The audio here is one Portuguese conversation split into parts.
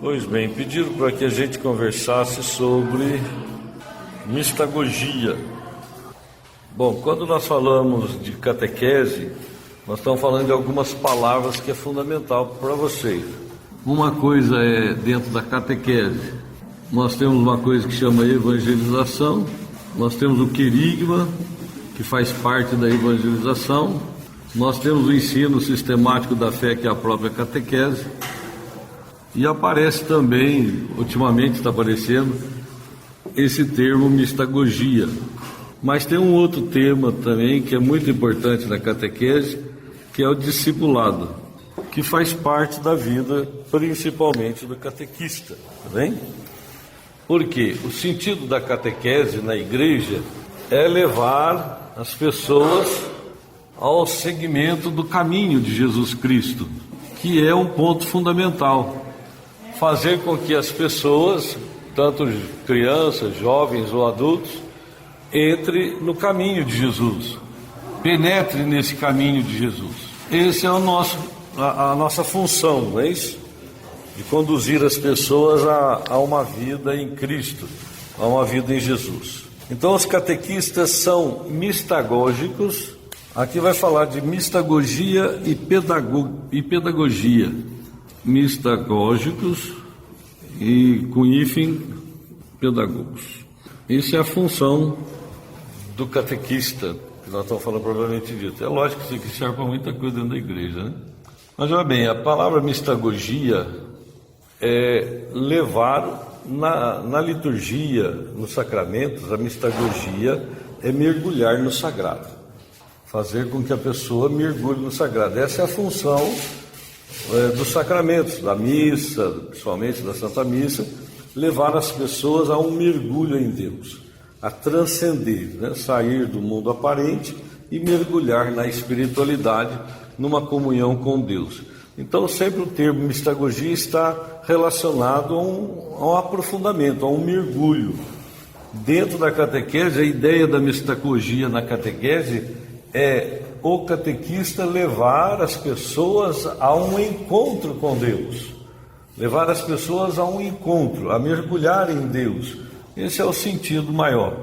Pois bem, pediram para que a gente conversasse sobre mistagogia. Bom, quando nós falamos de catequese, nós estamos falando de algumas palavras que é fundamental para vocês. Uma coisa é dentro da catequese, nós temos uma coisa que chama evangelização, nós temos o querigma, que faz parte da evangelização, nós temos o ensino sistemático da fé, que é a própria catequese, e aparece também, ultimamente está aparecendo, esse termo mistagogia. Mas tem um outro tema também que é muito importante na catequese, que é o discipulado, que faz parte da vida, principalmente do catequista, tá bem? Porque o sentido da catequese na igreja é levar as pessoas ao seguimento do caminho de Jesus Cristo, que é um ponto fundamental. Fazer com que as pessoas, tanto crianças, jovens ou adultos, entre no caminho de Jesus, penetre nesse caminho de Jesus. Esse é a nossa função, não é isso? De conduzir as pessoas a uma vida em Cristo, a uma vida em Jesus. Então os catequistas são mistagógicos. Aqui vai falar de mistagogia e pedagogia. Mistagógicos e com hífen pedagogos. Isso é a função do catequista, que nós estamos falando propriamente dito. É lógico que isso aqui serve para muita coisa dentro da igreja, né? Mas olha bem, a palavra mistagogia é levar na liturgia, nos sacramentos. A mistagogia é mergulhar no sagrado, fazer com que a pessoa mergulhe no sagrado. Essa é a função dos sacramentos, da missa, principalmente da Santa Missa, levar as pessoas a um mergulho em Deus, a transcender, né? Sair do mundo aparente e mergulhar na espiritualidade, numa comunhão com Deus. Então sempre o termo mistagogia está relacionado a um aprofundamento, a um mergulho. Dentro da catequese, a ideia da mistagogia na catequese é o catequista levar as pessoas a um encontro com Deus, levar as pessoas a um encontro, a mergulhar em Deus. Esse é o sentido maior.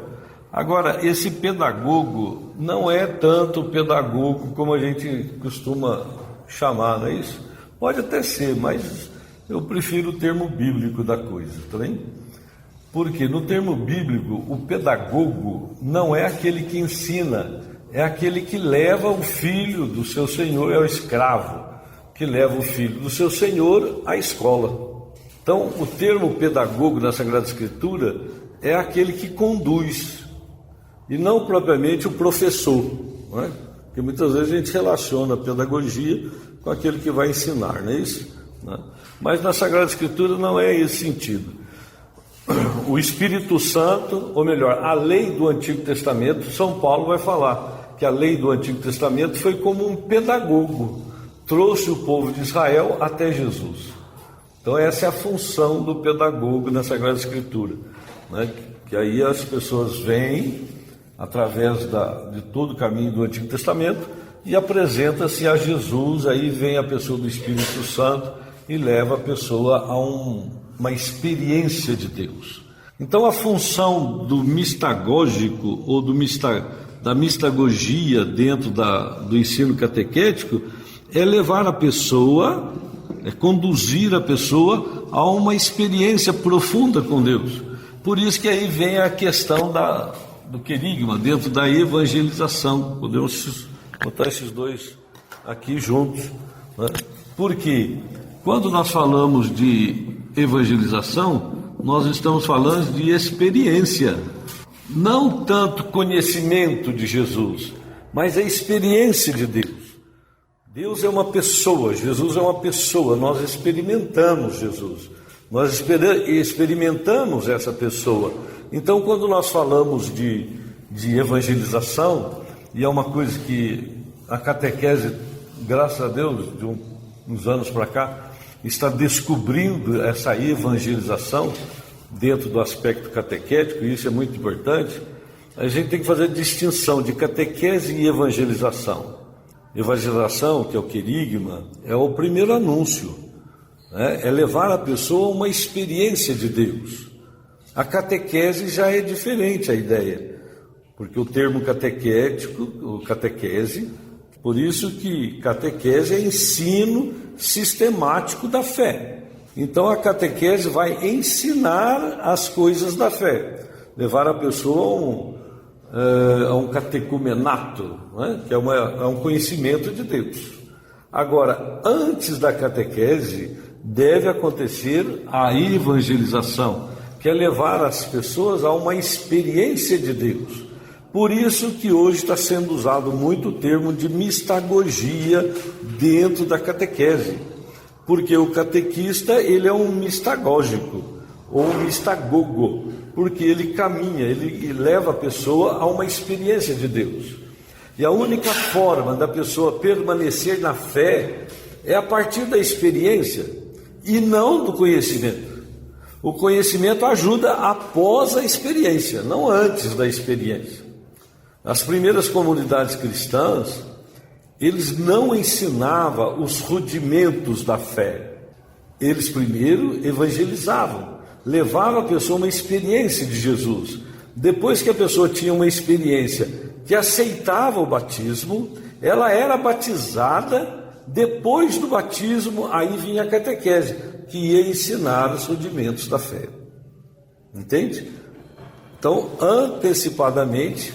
Agora, esse pedagogo não é tanto pedagogo como a gente costuma chamar, não é isso? Pode até ser, mas eu prefiro o termo bíblico da coisa, tá bem? Porque no termo bíblico, o pedagogo não é aquele que ensina, é aquele que leva o filho do seu senhor, é o escravo, que leva o filho do seu senhor à escola. Então, o termo pedagogo na Sagrada Escritura é aquele que conduz, e não propriamente o professor, não é? Porque muitas vezes a gente relaciona a pedagogia com aquele que vai ensinar, não é isso? Não é? Mas na Sagrada Escritura não é esse sentido. O Espírito Santo, ou melhor, a lei do Antigo Testamento, São Paulo vai falar que a lei do Antigo Testamento foi como um pedagogo, trouxe o povo de Israel até Jesus. Então essa é a função do pedagogo na Sagrada Escritura, né? Que aí as pessoas vêm através de todo o caminho do Antigo Testamento e apresenta-se a Jesus. Aí vem a pessoa do Espírito Santo e leva a pessoa a uma experiência de Deus. Então a função do mistagógico ou da mistagogia dentro do ensino catequético é levar a pessoa, é conduzir a pessoa a uma experiência profunda com Deus. Por isso que aí vem a questão do querigma, dentro da evangelização. Podemos botar esses dois aqui juntos, né? Porque quando nós falamos de evangelização, nós estamos falando de experiência, não tanto conhecimento de Jesus, mas a experiência de Deus. Deus é uma pessoa, Jesus é uma pessoa, nós experimentamos Jesus, nós experimentamos essa pessoa. Então, quando nós falamos de evangelização, e é uma coisa que a catequese, graças a Deus, de uns anos para cá, está descobrindo essa evangelização dentro do aspecto catequético, e isso é muito importante. A gente tem que fazer distinção de catequese e evangelização. Evangelização, que é o querigma, é o primeiro anúncio. né? É levar a pessoa a uma experiência de Deus. A catequese já é diferente a ideia, porque o termo catequético, ou catequese, por isso que catequese é ensino sistemático da fé. Então a catequese vai ensinar as coisas da fé, levar a pessoa a um catecumenato, né? Que é um conhecimento de Deus. Agora, antes da catequese, deve acontecer a evangelização, que é levar as pessoas a uma experiência de Deus. Por isso que hoje está sendo usado muito o termo de mistagogia dentro da catequese, porque o catequista, ele é um mistagógico, ou um mistagogo, porque ele caminha, ele leva a pessoa a uma experiência de Deus. E a única forma da pessoa permanecer na fé é a partir da experiência e não do conhecimento. O conhecimento ajuda após a experiência, não antes da experiência. As primeiras comunidades cristãs, eles não ensinavam os rudimentos da fé. Eles primeiro evangelizavam, levavam a pessoa a uma experiência de Jesus. Depois que a pessoa tinha uma experiência que aceitava o batismo, ela era batizada. Depois do batismo, aí vinha a catequese, que ia ensinar os rudimentos da fé. Entende? Então, antecipadamente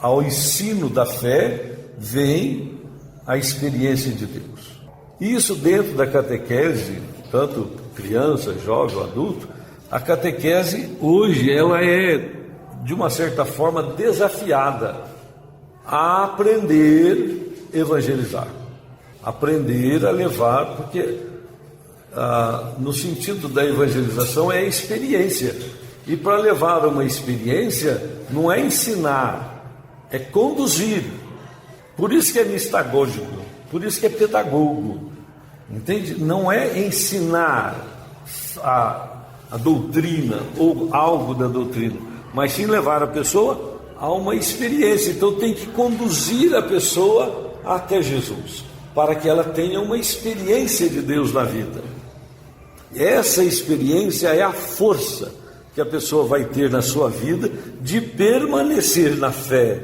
ao ensino da fé, vem a experiência de Deus. Isso dentro da catequese, tanto criança, jovem ou adulto, a catequese hoje ela é, de uma certa forma, desafiada a aprender a evangelizar, aprender a levar, porque no sentido da evangelização é experiência, e para levar uma experiência não é ensinar, é conduzir. Por isso que é mistagógico, por isso que é pedagogo, entende? Não é ensinar a doutrina ou algo da doutrina, mas sim levar a pessoa a uma experiência. Então tem que conduzir a pessoa até Jesus, para que ela tenha uma experiência de Deus na vida. Essa experiência é a força que a pessoa vai ter na sua vida de permanecer na fé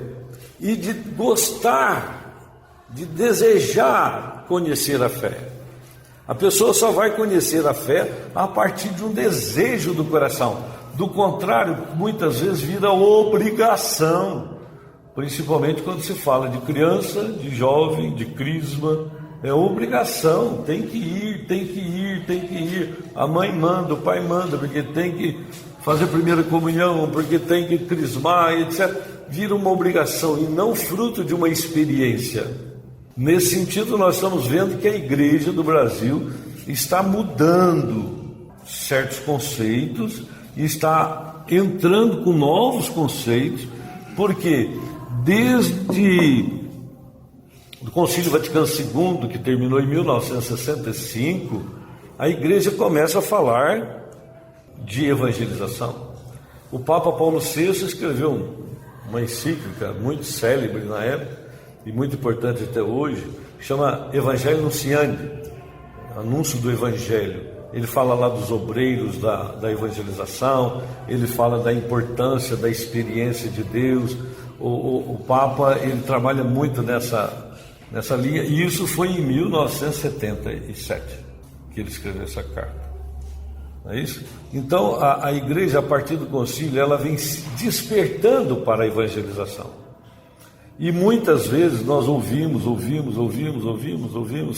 e de gostar, de desejar conhecer a fé. A pessoa só vai conhecer a fé a partir de um desejo do coração. Do contrário, muitas vezes vira obrigação, principalmente quando se fala de criança, de jovem, de crisma. É obrigação, tem que ir, tem que ir, tem que ir. A mãe manda, o pai manda, porque tem que fazer primeira comunhão, porque tem que crismar, etc. Vira uma obrigação e não fruto de uma experiência. Nesse sentido, nós estamos vendo que a igreja do Brasil está mudando certos conceitos e está entrando com novos conceitos, porque desde o Concílio Vaticano II, que terminou em 1965, a igreja começa a falar de evangelização. O Papa Paulo VI escreveu uma encíclica muito célebre na época e muito importante até hoje, que chama Evangelho Nunciandi, anúncio do Evangelho. Ele fala lá dos obreiros da evangelização, ele fala da importância da experiência de Deus. O Papa, ele trabalha muito nessa linha, e isso foi em 1977 que ele escreveu essa carta. Não é isso? Então a igreja, a partir do concílio, ela vem se despertando para a evangelização. E muitas vezes nós ouvimos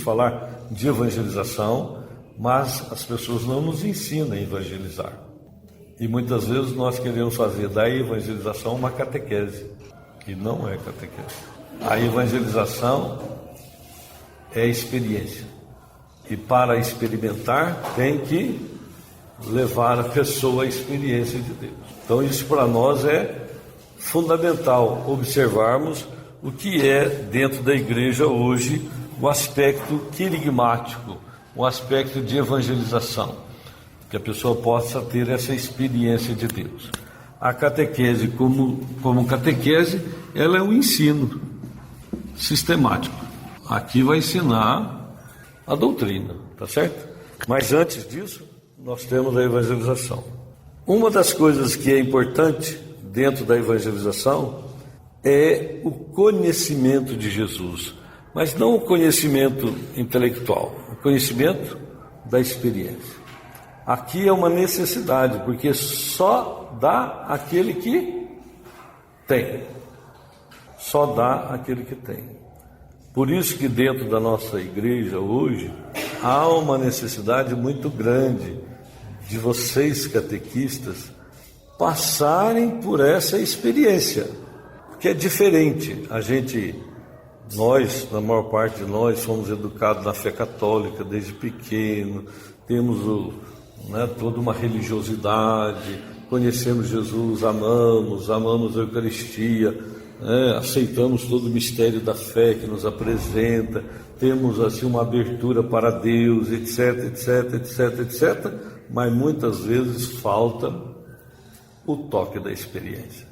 falar de evangelização, mas as pessoas não nos ensinam a evangelizar. E muitas vezes nós queremos fazer da evangelização uma catequese, que não é catequese. A evangelização é experiência. E para experimentar, tem que levar a pessoa à experiência de Deus. Então isso para nós é fundamental observarmos o que é dentro da igreja hoje o aspecto querigmático, o aspecto de evangelização, que a pessoa possa ter essa experiência de Deus. A catequese, como catequese, ela é um ensino sistemático. Aqui vai ensinar a doutrina, tá certo? Mas antes disso, nós temos a evangelização. Uma das coisas que é importante dentro da evangelização é o conhecimento de Jesus, mas não o conhecimento intelectual, o conhecimento da experiência. Aqui é uma necessidade, porque só dá aquele que tem. Só dá aquele que tem. Por isso que dentro da nossa igreja hoje há uma necessidade muito grande de vocês catequistas passarem por essa experiência, que é diferente. Nós, na maior parte de nós, somos educados na fé católica desde pequeno, temos toda uma religiosidade, conhecemos Jesus, amamos a Eucaristia, aceitamos todo o mistério da fé que nos apresenta, temos assim uma abertura para Deus, etc, mas muitas vezes falta o toque da experiência.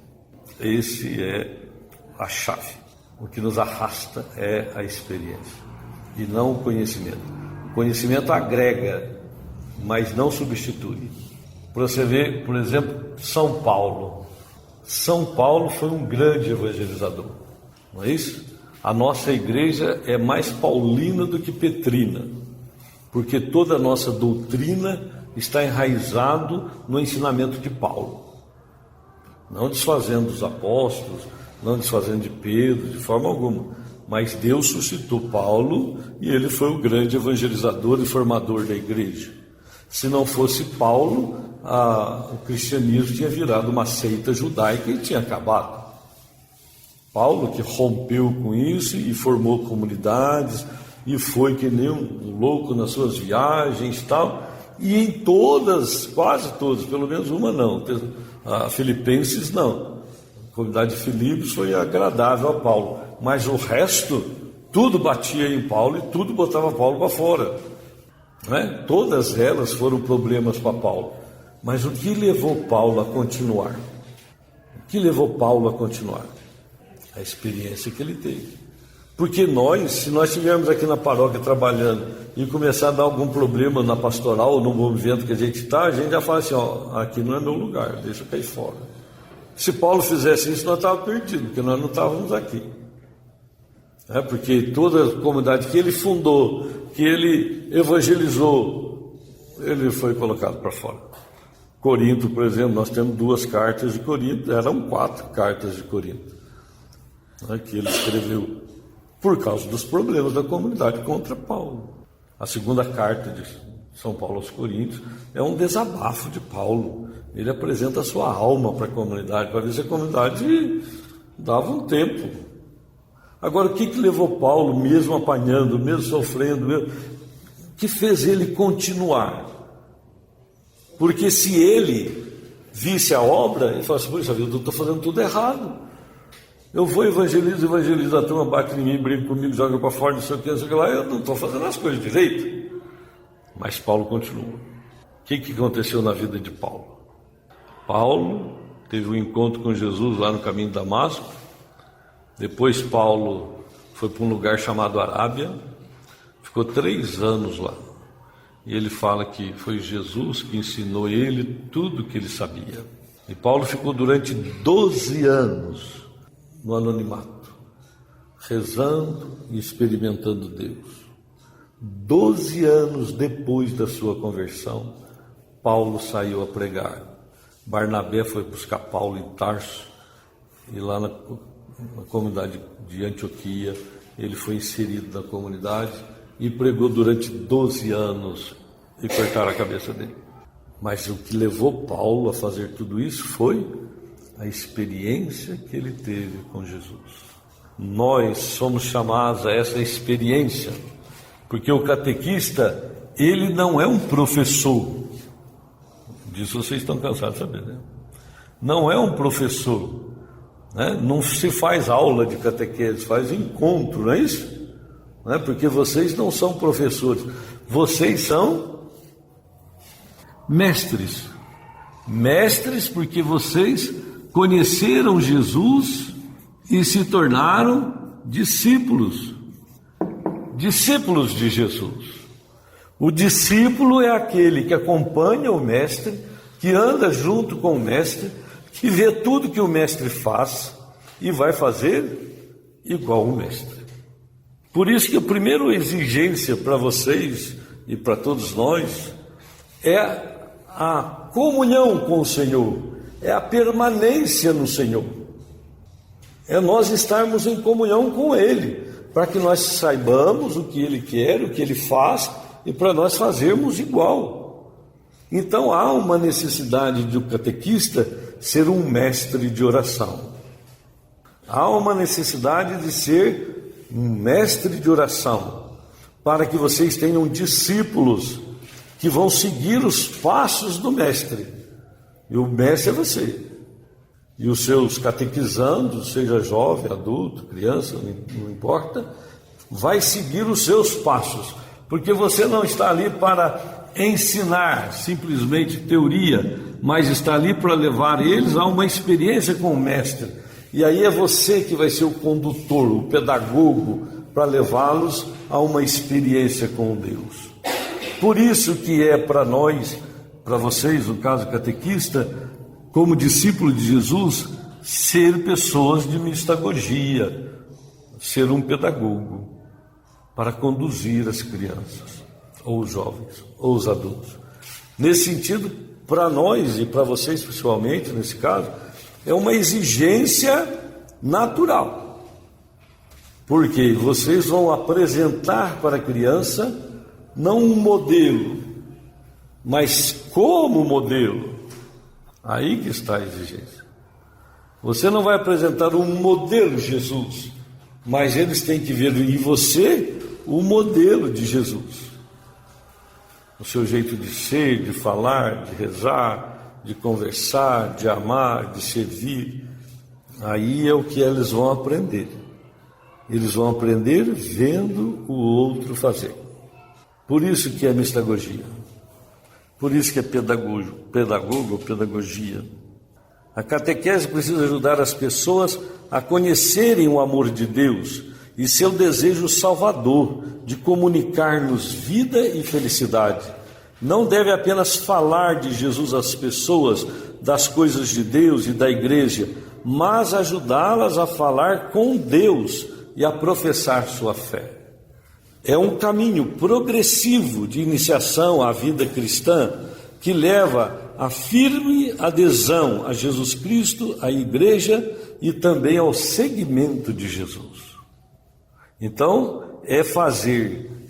Esse é a chave. O que nos arrasta é a experiência e não o conhecimento. O conhecimento agrega, mas não substitui. Para você ver, por exemplo, São Paulo. São Paulo foi um grande evangelizador, não é isso? A nossa igreja é mais paulina do que petrina, porque toda a nossa doutrina está enraizado no ensinamento de Paulo, não desfazendo dos apóstolos, não desfazendo de Pedro, de forma alguma, mas Deus suscitou Paulo e ele foi o grande evangelizador e formador da igreja. Se não fosse Paulo, o cristianismo tinha virado uma seita judaica e tinha acabado. Paulo que rompeu com isso e formou comunidades e foi que nem um louco nas suas viagens e tal, e em todas, quase todas, pelo menos uma não, a Filipenses não, a comunidade de Filipos foi agradável a Paulo, mas o resto, tudo batia em Paulo e tudo botava Paulo para fora, Todas elas foram problemas para Paulo. Mas o que levou Paulo a continuar? O que levou Paulo a continuar? A experiência que ele teve. Porque se nós estivermos aqui na paróquia trabalhando e começar a dar algum problema na pastoral ou no movimento que a gente está, a gente já fala assim, aqui não é meu lugar, deixa eu cair fora. Se Paulo fizesse isso, nós estávamos perdidos, porque nós não estávamos aqui. Porque toda a comunidade que ele fundou, que ele evangelizou, ele foi colocado para fora. Corinto, por exemplo, nós temos 2 cartas de Corinto, eram 4 cartas de Corinto, que ele escreveu por causa dos problemas da comunidade contra Paulo. A 2ª carta de São Paulo aos Coríntios é um desabafo de Paulo. Ele apresenta a sua alma para a comunidade, para ver se a comunidade dava um tempo. Agora, o que levou Paulo, mesmo apanhando, mesmo sofrendo, que fez ele continuar? Porque se ele visse a obra, ele falasse, poxa vida, eu estou fazendo tudo errado. Eu vou evangelizo, a turma bate em mim, brinca comigo, joga para fora, não sei o que lá, eu não estou fazendo as coisas direito. Mas Paulo continua. O que aconteceu na vida de Paulo? Paulo teve um encontro com Jesus lá no caminho de Damasco. Depois Paulo foi para um lugar chamado Arábia, ficou 3 anos lá. E ele fala que foi Jesus que ensinou ele tudo o que ele sabia. E Paulo ficou durante 12 anos no anonimato, rezando e experimentando Deus. 12 anos depois da sua conversão, Paulo saiu a pregar. Barnabé foi buscar Paulo em Tarso, e lá na comunidade de Antioquia, ele foi inserido na comunidade e pregou durante 12 anos e cortaram a cabeça dele. Mas o que levou Paulo a fazer tudo isso foi a experiência que ele teve com Jesus. Nós somos chamados a essa experiência, porque o catequista, ele não é um professor. Disso vocês estão cansados de saber, né? Não é um professor, né? Não se faz aula de catequese, faz encontro, não é isso? Não é? Porque vocês não são professores, vocês são mestres. Mestres porque vocês conheceram Jesus e se tornaram discípulos. Discípulos de Jesus. O discípulo é aquele que acompanha o mestre, que anda junto com o mestre, que vê tudo que o mestre faz e vai fazer igual o mestre. Por isso que a primeira exigência para vocês e para todos nós é a comunhão com o Senhor, é a permanência no Senhor, é nós estarmos em comunhão com Ele, para que nós saibamos o que Ele quer, o que Ele faz, e para nós fazermos igual. Então há uma necessidade de o catequista ser um mestre de oração. Há uma necessidade de ser um mestre de oração, para que vocês tenham discípulos que vão seguir os passos do mestre. E o mestre é você. E os seus catequizandos, seja jovem, adulto, criança, não importa, vai seguir os seus passos. Porque você não está ali para ensinar simplesmente teoria, mas está ali para levar eles a uma experiência com o mestre. E aí é você que vai ser o condutor, o pedagogo, para levá-los a uma experiência com Deus. Por isso que é para nós, para vocês, no caso catequista, como discípulo de Jesus, ser pessoas de mistagogia, ser um pedagogo, para conduzir as crianças, ou os jovens, ou os adultos. Nesse sentido, para nós e para vocês pessoalmente, nesse caso, é uma exigência natural, porque vocês vão apresentar para a criança não um modelo, mas como modelo. Aí que está a exigência. Você não vai apresentar um modelo Jesus, mas eles têm que ver em você o modelo de Jesus. O seu jeito de ser, de falar, de rezar, de conversar, de amar, de servir. Aí é o que eles vão aprender. Eles vão aprender vendo o outro fazer. Por isso que é mistagogia. Por isso que é pedagogo ou pedagogia. A catequese precisa ajudar as pessoas a conhecerem o amor de Deus e seu desejo salvador de comunicar-nos vida e felicidade. Não deve apenas falar de Jesus às pessoas, das coisas de Deus e da igreja, mas ajudá-las a falar com Deus e a professar sua fé. É um caminho progressivo de iniciação à vida cristã que leva a firme adesão a Jesus Cristo, à igreja e também ao seguimento de Jesus. Então, é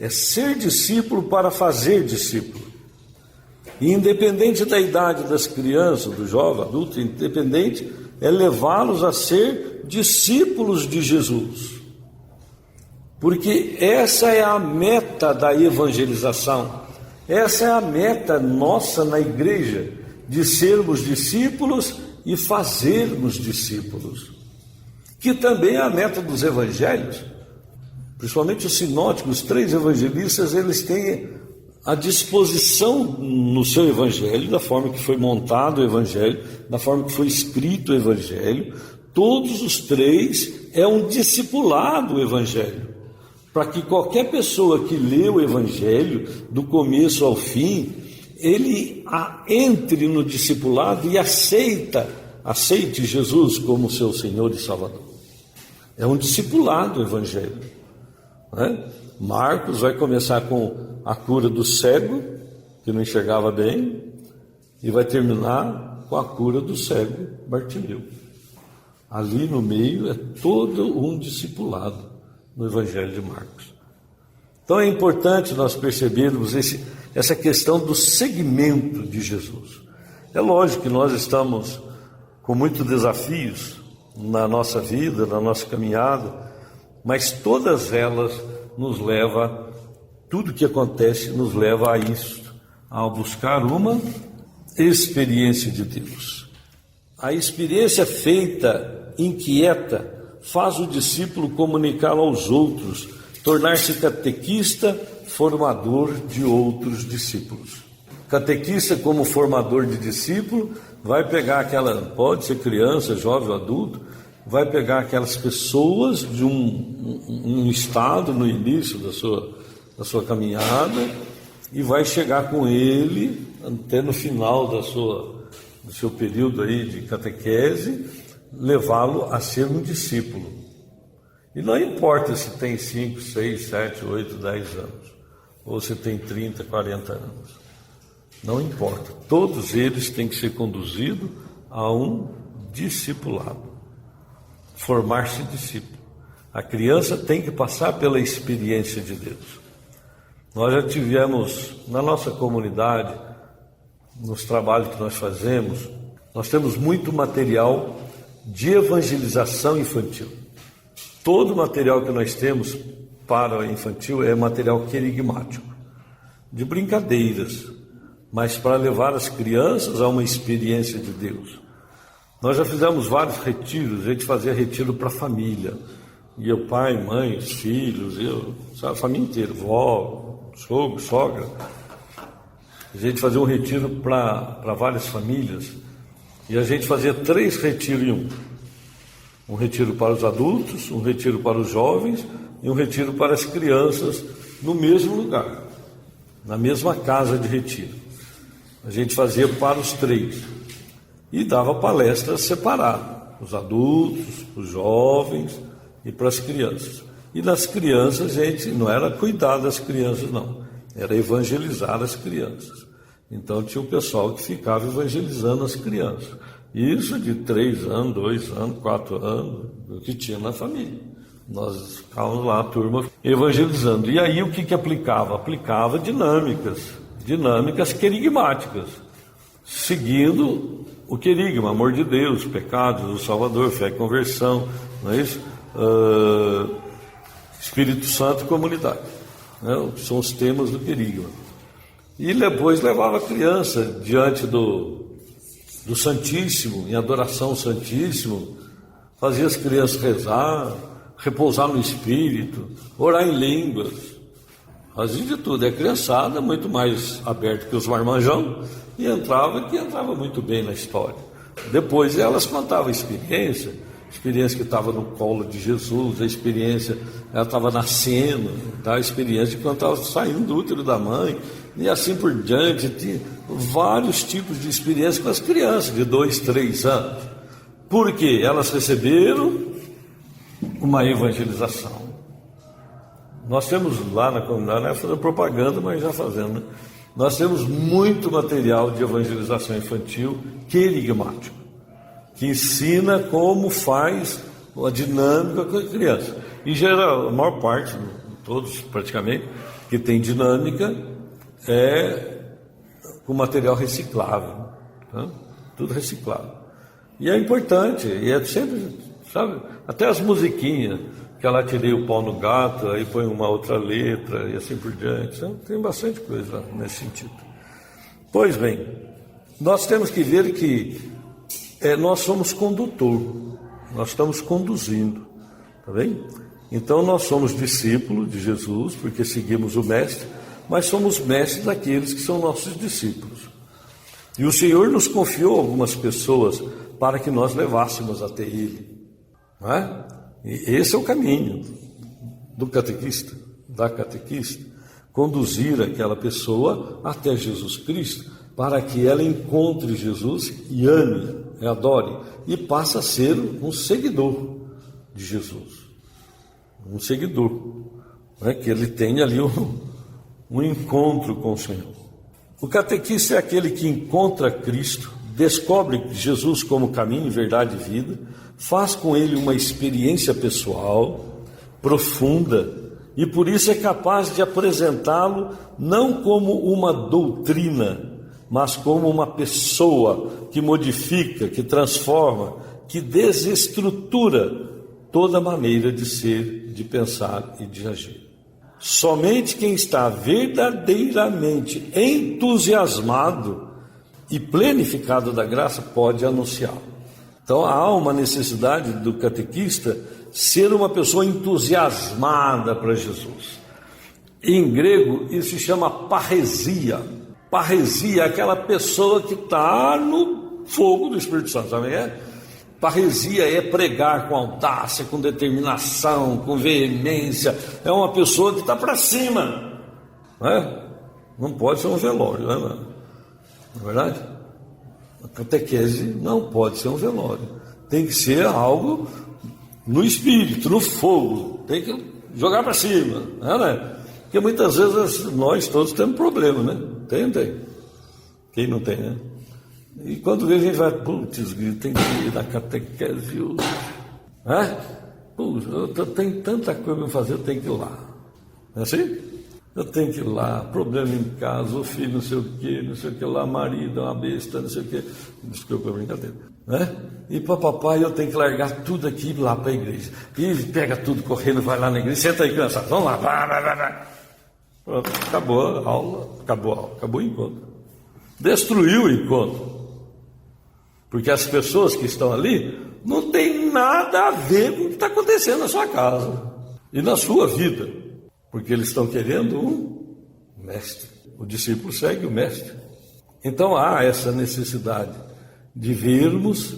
ser discípulo para fazer discípulo. E independente da idade das crianças, do jovem, adulto, independente, é levá-los a ser discípulos de Jesus. Porque essa é a meta da evangelização, essa é a meta nossa na igreja, de sermos discípulos e fazermos discípulos, que também é a meta dos evangelhos, principalmente os sinóticos, os 3 evangelistas, eles têm a disposição no seu evangelho, da forma que foi montado o evangelho, da forma que foi escrito o evangelho, todos os 3 é um discipulado o evangelho, para que qualquer pessoa que lê o evangelho, do começo ao fim, ele entre no discipulado e aceite Jesus como seu Senhor e Salvador. É um discipulado o evangelho, né? Marcos vai começar com a cura do cego, que não enxergava bem, e vai terminar com a cura do cego Bartimeu. Ali no meio é todo um discipulado no Evangelho de Marcos. Então é importante nós percebermos essa questão do seguimento de Jesus. É lógico que nós estamos com muitos desafios na nossa vida, na nossa caminhada, mas todas elas tudo que acontece nos leva a isso, a buscar uma experiência de Deus. A experiência feita, inquieta, faz o discípulo comunicar aos outros, tornar-se catequista, formador de outros discípulos. Catequista, como formador de discípulo, vai pegar pode ser criança, jovem ou adulto, vai pegar aquelas pessoas de um estado no início da sua caminhada e vai chegar com ele até no final do seu período aí de catequese, levá-lo a ser um discípulo. E não importa se tem 5, 6, 7, 8, 10 anos, ou se tem 30, 40 anos. Não importa. Todos eles têm que ser conduzidos a um discipulado. Formar-se discípulo. A criança tem que passar pela experiência de Deus. Nós já tivemos, na nossa comunidade, nos trabalhos que nós fazemos, nós temos muito material de evangelização infantil. Todo o material que nós temos para infantil é material querigmático, de brincadeiras, mas para levar as crianças a uma experiência de Deus. Nós já fizemos vários retiros, a gente fazia retiro para a família, e o pai, mãe, os filhos, a família inteira, vó, sogro, sogra. A gente fazia um retiro para várias famílias, e a gente fazia 3 retiros em um. Um retiro para os adultos, um retiro para os jovens e um retiro para as crianças no mesmo lugar, na mesma casa de retiro. A gente fazia para os 3 e dava palestras separadas, os adultos, os jovens e para as crianças. E nas crianças, a gente não era cuidar das crianças, não, era evangelizar as crianças. Então tinha o pessoal que ficava evangelizando as crianças. Isso de 3 anos, 2 anos, 4 anos, o que tinha na família. Nós ficávamos lá, a turma, evangelizando. E aí o que aplicava? Aplicava dinâmicas querigmáticas, seguindo o querigma, amor de Deus, pecados do Salvador, fé e conversão, não é isso? Espírito Santo e comunidade, né? São os temas do querigma. E depois levava a criança diante do Santíssimo, em adoração ao Santíssimo, fazia as crianças rezar, repousar no Espírito, orar em línguas, fazia de tudo. A criançada muito mais aberta que os marmanjão, e entrava muito bem na história. Depois elas contavam a experiência que estava no colo de Jesus, a experiência, ela estava nascendo, a experiência de quando estava saindo do útero da mãe, e assim por diante. Tinha vários tipos de experiência com as crianças de 2, 3 anos, porque elas receberam uma evangelização. Nós temos lá na comunidade, não é fazendo propaganda, mas já fazendo, né? Nós temos muito material de evangelização infantil querigmático, que ensina como faz a dinâmica com a criança. Em geral, a maior parte, todos praticamente, que tem dinâmica, é com material reciclável, tá? Tudo reciclável. E é importante, e é sempre, sabe, até as musiquinhas, que ela tirei o pau no gato, aí põe uma outra letra, e assim por diante. Então, tem bastante coisa nesse sentido. Pois bem, nós temos que ver que nós somos condutor, nós estamos conduzindo, tá bem? Então nós somos discípulos de Jesus, porque seguimos o Mestre, mas somos mestres daqueles que são nossos discípulos. E o Senhor nos confiou algumas pessoas para que nós levássemos até Ele, não é? E esse é o caminho do catequista, da catequista, conduzir aquela pessoa até Jesus Cristo, para que ela encontre Jesus e ame, e adore, e passe a ser um seguidor de Jesus, um seguidor, né? Que ele tenha ali um encontro com o Senhor. O catequista é aquele que encontra Cristo, descobre Jesus como caminho, verdade e vida, faz com ele uma experiência pessoal, profunda, e por isso é capaz de apresentá-lo não como uma doutrina, mas como uma pessoa que modifica, que transforma, que desestrutura toda maneira de ser, de pensar e de agir. Somente quem está verdadeiramente entusiasmado e plenificado da graça pode anunciá-lo. Então há uma necessidade do catequista ser uma pessoa entusiasmada para Jesus. Em grego isso se chama parresia. Parresia é aquela pessoa que está no fogo do Espírito Santo, sabe? Parresia é pregar com audácia, com determinação, com veemência. É uma pessoa que está para cima, não é? Não pode ser um velório, não é verdade? A catequese não pode ser um velório. Tem que ser algo no espírito, no fogo. Tem que jogar para cima, né? Porque muitas vezes nós todos temos problema, né? Tem. Quem não tem, né? E quando vê, a gente vai, putz, tem que ir na catequese hoje. Puxa, eu tenho tanta coisa para fazer, eu tenho que ir lá. Não é assim? Eu tenho que ir lá, problema em casa, o filho não sei o que lá, marido é uma besta, não sei o que. Desculpa a brincadeira. Né? E para papai eu tenho que largar tudo aqui e ir lá para a igreja. E pega tudo correndo, vai lá na igreja, senta aí, criançada, vamos lá, vai. Pronto, acabou a aula, acabou o encontro. Destruiu o encontro. Porque as pessoas que estão ali não tem nada a ver com o que está acontecendo na sua casa e na sua vida. Porque eles estão querendo um mestre. O discípulo segue o mestre. Então há essa necessidade de vermos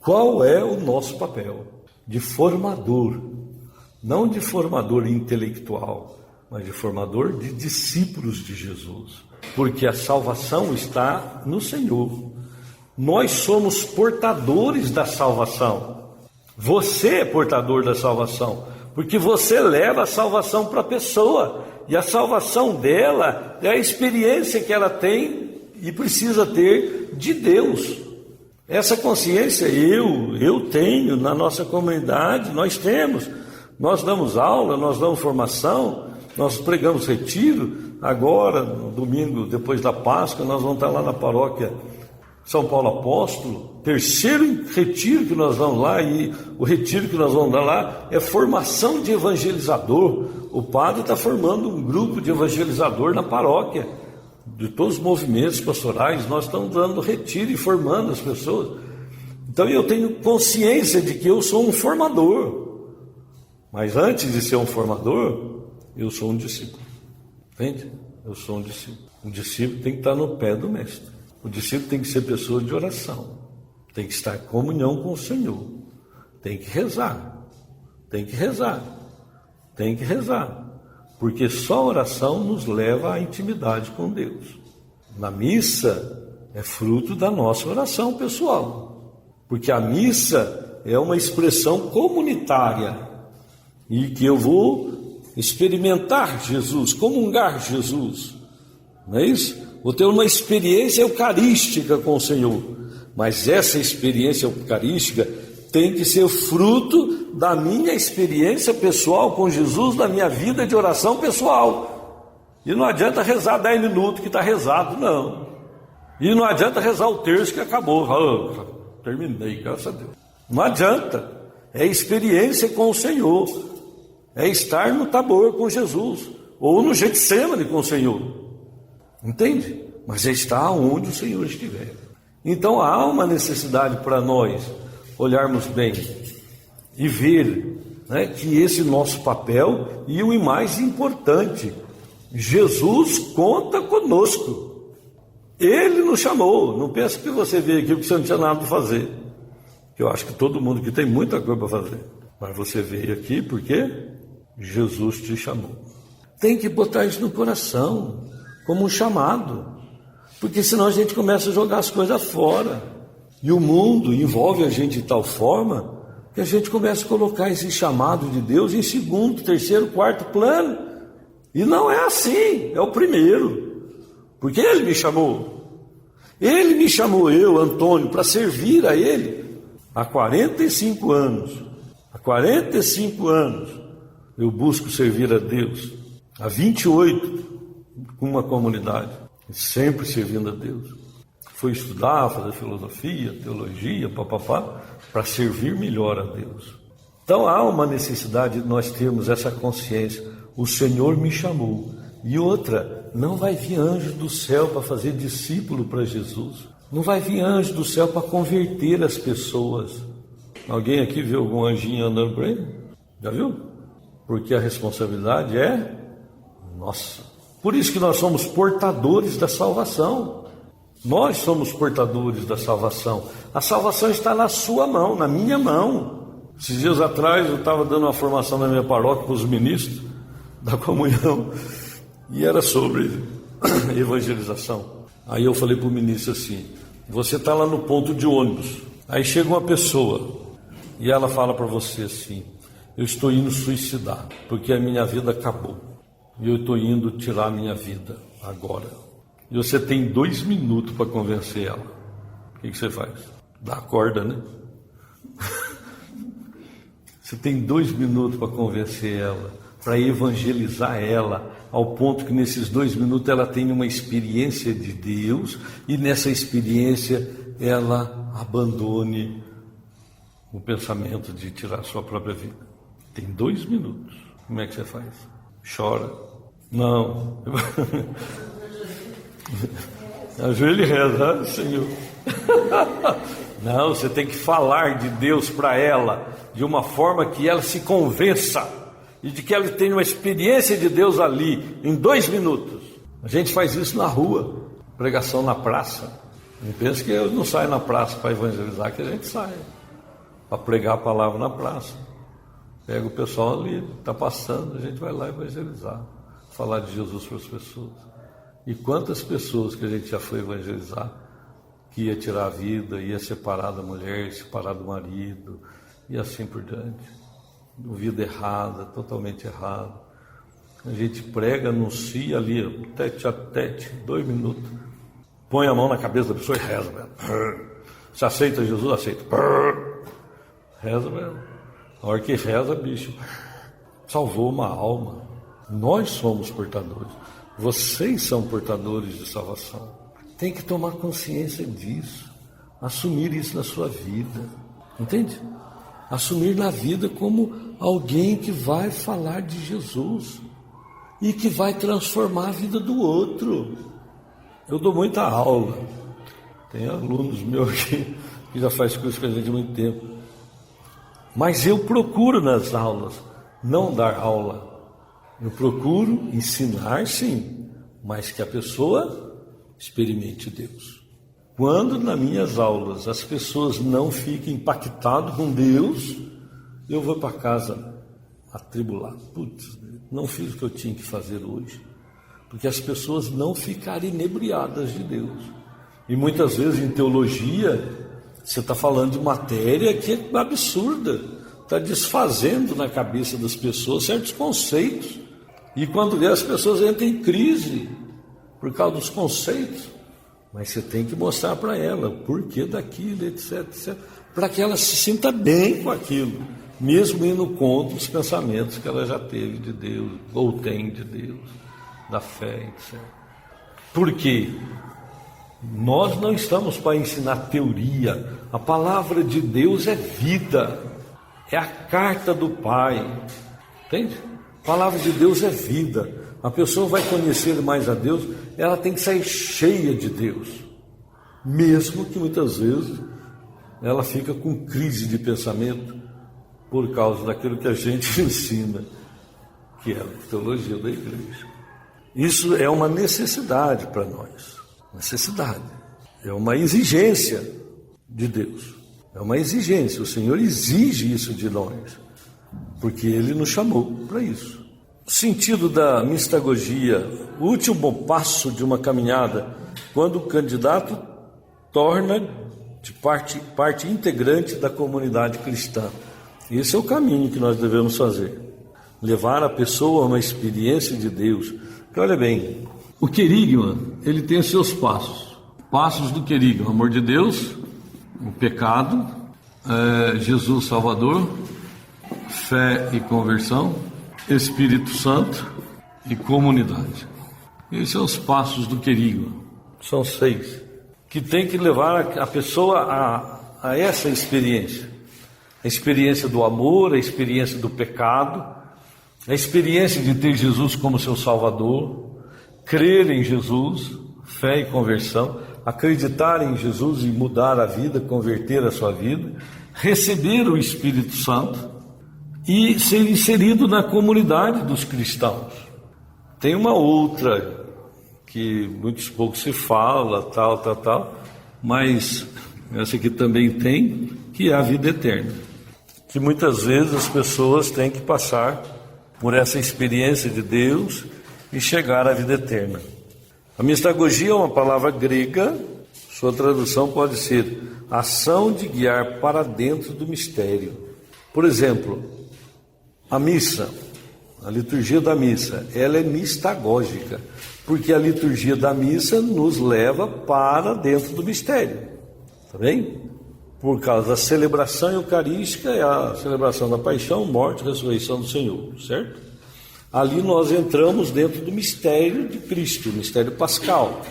qual é o nosso papel de formador, não de formador intelectual, mas de formador de discípulos de Jesus. Porque a salvação está no Senhor. Nós somos portadores da salvação. Você é portador da salvação, porque você leva a salvação para a pessoa, e a salvação dela é a experiência que ela tem e precisa ter de Deus. Essa consciência eu tenho, na nossa comunidade nós temos. Nós damos aula, nós damos formação, nós pregamos retiro. Agora, no domingo, depois da Páscoa, nós vamos estar lá na paróquia São Paulo Apóstolo, terceiro retiro que nós vamos lá, e o retiro que nós vamos dar lá é formação de evangelizador. O padre está formando um grupo de evangelizador na paróquia, de todos os movimentos pastorais. Nós estamos dando retiro e formando as pessoas. Então eu tenho consciência de que eu sou um formador, mas antes de ser um formador, eu sou um discípulo. Entende? Eu sou um discípulo. Um discípulo tem que estar no pé do mestre. O discípulo tem que ser pessoa de oração, tem que estar em comunhão com o Senhor, tem que rezar, porque só a oração nos leva à intimidade com Deus. Na missa é fruto da nossa oração pessoal, porque a missa é uma expressão comunitária, e que eu vou experimentar Jesus, comungar Jesus, não é isso? Vou ter uma experiência eucarística com o Senhor, mas essa experiência eucarística tem que ser fruto da minha experiência pessoal com Jesus, da minha vida de oração pessoal. E não adianta rezar 10 minutos que está rezado, não. E não adianta rezar o terço que acabou. Terminei, graças a Deus. Não adianta. É experiência com o Senhor. É estar no Tabor com Jesus, ou no Getsêmani com o Senhor. Entende? Mas é estar onde o Senhor estiver. Então há uma necessidade para nós olharmos bem e ver, né, que esse nosso papel, e o mais importante, Jesus conta conosco. Ele nos chamou. Não pense que você veio aqui porque você não tinha nada para fazer. Eu acho que todo mundo aqui tem muita coisa para fazer. Mas você veio aqui porque Jesus te chamou. Tem que botar isso no coração, como um chamado, porque senão a gente começa a jogar as coisas fora, e o mundo envolve a gente de tal forma que a gente começa a colocar esse chamado de Deus em segundo, terceiro, quarto plano, e não é assim, é o primeiro, porque Ele me chamou, eu, Antônio, para servir a Ele há 45 anos, eu busco servir a Deus, há 28 com uma comunidade, sempre servindo a Deus. Fui estudar, fazer filosofia, teologia, para servir melhor a Deus. Então há uma necessidade de nós termos essa consciência. O Senhor me chamou. E outra, não vai vir anjo do céu para fazer discípulo para Jesus. Não vai vir anjo do céu para converter as pessoas. Alguém aqui viu algum anjinho andando por aí? Já viu? Porque a responsabilidade é nossa. Por isso que nós somos portadores da salvação. Nós somos portadores da salvação. A salvação está na sua mão, na minha mão. Esses dias atrás eu estava dando uma formação na minha paróquia para os ministros da comunhão, e era sobre evangelização. Aí eu falei para o ministro assim: você está lá no ponto de ônibus, aí chega uma pessoa e ela fala para você assim: eu estou indo suicidar, porque a minha vida acabou, e eu estou indo tirar a minha vida agora. E você tem 2 minutos para convencer ela. O que você faz? Dá a corda, né? Você tem 2 minutos para convencer ela, para evangelizar ela, ao ponto que nesses 2 minutos ela tenha uma experiência de Deus, e nessa experiência ela abandone o pensamento de tirar a sua própria vida. Tem 2 minutos. Como é que você faz? Chora? Não. Ajoelha e reza, Senhor. Não, você tem que falar de Deus para ela, de uma forma que ela se convença, e de que ela tenha uma experiência de Deus ali, em 2 minutos. A gente faz isso na rua, pregação na praça. Não pensa que eu não saio na praça para evangelizar, que a gente sai para pregar a palavra na praça. Pega o pessoal ali, está passando, a gente vai lá evangelizar, falar de Jesus para as pessoas. E quantas pessoas que a gente já foi evangelizar, que ia tirar a vida, ia separar da mulher, separar do marido, e assim por diante. Vida errada, totalmente errada. A gente prega, anuncia ali, tete a tete, 2 minutos. Põe a mão na cabeça da pessoa e reza, velho. Se aceita Jesus, aceita. Reza, velho. A hora que reza, bicho, salvou uma alma. Nós somos portadores. Vocês são portadores de salvação. Tem que tomar consciência disso. Assumir isso na sua vida. Entende? Assumir na vida como alguém que vai falar de Jesus e que vai transformar a vida do outro. Eu dou muita aula. Tem alunos meus que já faz curso com a gente há muito tempo. Mas eu procuro nas aulas não dar aula. Eu procuro ensinar, sim, mas que a pessoa experimente Deus. Quando nas minhas aulas as pessoas não fiquem impactadas com Deus, eu vou para casa atribulado. Putz, não fiz o que eu tinha que fazer hoje. Porque as pessoas não ficarem inebriadas de Deus. E muitas vezes em teologia, você está falando de matéria que é absurda. Está desfazendo na cabeça das pessoas certos conceitos. E quando vê, as pessoas entram em crise por causa dos conceitos. Mas você tem que mostrar para ela o porquê daquilo, etc, etc, para que ela se sinta bem com aquilo, mesmo indo contra os pensamentos que ela já teve de Deus, ou tem de Deus, da fé, etc. Por quê? Nós não estamos para ensinar teoria. A palavra de Deus é vida, é a carta do Pai, entende? A palavra de Deus é vida. A pessoa vai conhecer mais a Deus, ela tem que sair cheia de Deus, mesmo que muitas vezes ela fica com crise de pensamento por causa daquilo que a gente ensina, que é a teologia da igreja. Isso é uma necessidade para nós, necessidade, é uma exigência de Deus, é uma exigência. O Senhor exige isso de nós, porque Ele nos chamou para isso. O sentido da mistagogia, o último passo de uma caminhada, quando o candidato torna de parte integrante da comunidade cristã. Esse é o caminho que nós devemos fazer. Levar a pessoa a uma experiência de Deus. Porque olha bem, o querigma, ele tem os seus passos. Passos do querigma: amor de Deus, o pecado, Jesus Salvador, fé e conversão, Espírito Santo e comunidade. Esses são os passos do querigma. São 6, que tem que levar a pessoa a essa experiência. A experiência do amor, a experiência do pecado, a experiência de ter Jesus como seu Salvador, crer em Jesus, fé e conversão, acreditar em Jesus e mudar a vida, converter a sua vida, receber o Espírito Santo e ser inserido na comunidade dos cristãos. Tem uma outra que muitos poucos se fala, tal, mas essa aqui também tem, que é a vida eterna, que muitas vezes as pessoas têm que passar por essa experiência de Deus e chegar à vida eterna. A mistagogia é uma palavra grega, sua tradução pode ser ação de guiar para dentro do mistério. Por exemplo, a missa, a liturgia da missa, ela é mistagógica, porque a liturgia da missa nos leva para dentro do mistério, tá bem? Por causa da celebração eucarística, é a celebração da paixão, morte e ressurreição do Senhor, certo? Ali nós entramos dentro do mistério de Cristo, o mistério pascal.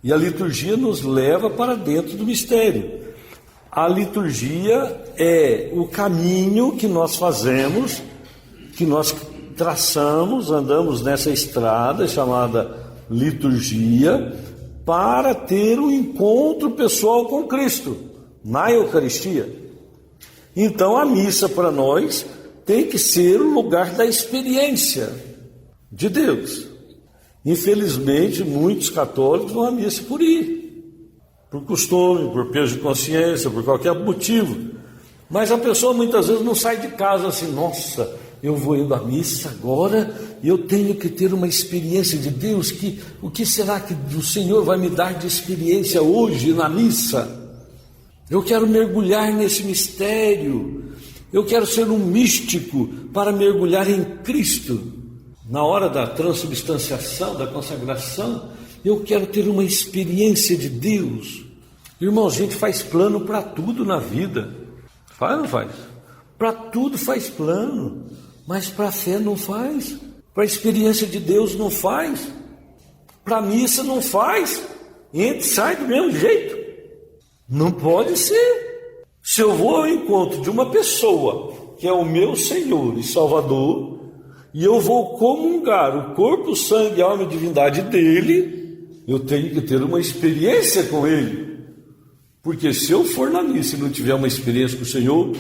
E a liturgia nos leva para dentro do mistério. A liturgia é o caminho que nós fazemos, que nós traçamos, andamos nessa estrada chamada liturgia, para ter um encontro pessoal com Cristo, na Eucaristia. Então a missa para nós tem que ser o lugar da experiência de Deus. Infelizmente, muitos católicos vão à missa por ir, por costume, por peso de consciência, por qualquer motivo. Mas a pessoa muitas vezes não sai de casa assim, nossa, eu vou indo à missa agora e eu tenho que ter uma experiência de Deus. O que será que o Senhor vai me dar de experiência hoje na missa? Eu quero mergulhar nesse mistério. Eu quero ser um místico para mergulhar em Cristo. Na hora da transubstanciação, da consagração, eu quero ter uma experiência de Deus. Irmão, a gente faz plano para tudo na vida. Faz ou não faz? Para tudo faz plano, mas para a fé não faz. Para a experiência de Deus não faz. Para a missa não faz. Entra e sai do mesmo jeito. Não pode ser. Se eu vou ao encontro de uma pessoa que é o meu Senhor e Salvador, e eu vou comungar o corpo, o sangue, a alma e a divindade dele, eu tenho que ter uma experiência com ele. Porque se eu for na missa e não tiver uma experiência com o Senhor,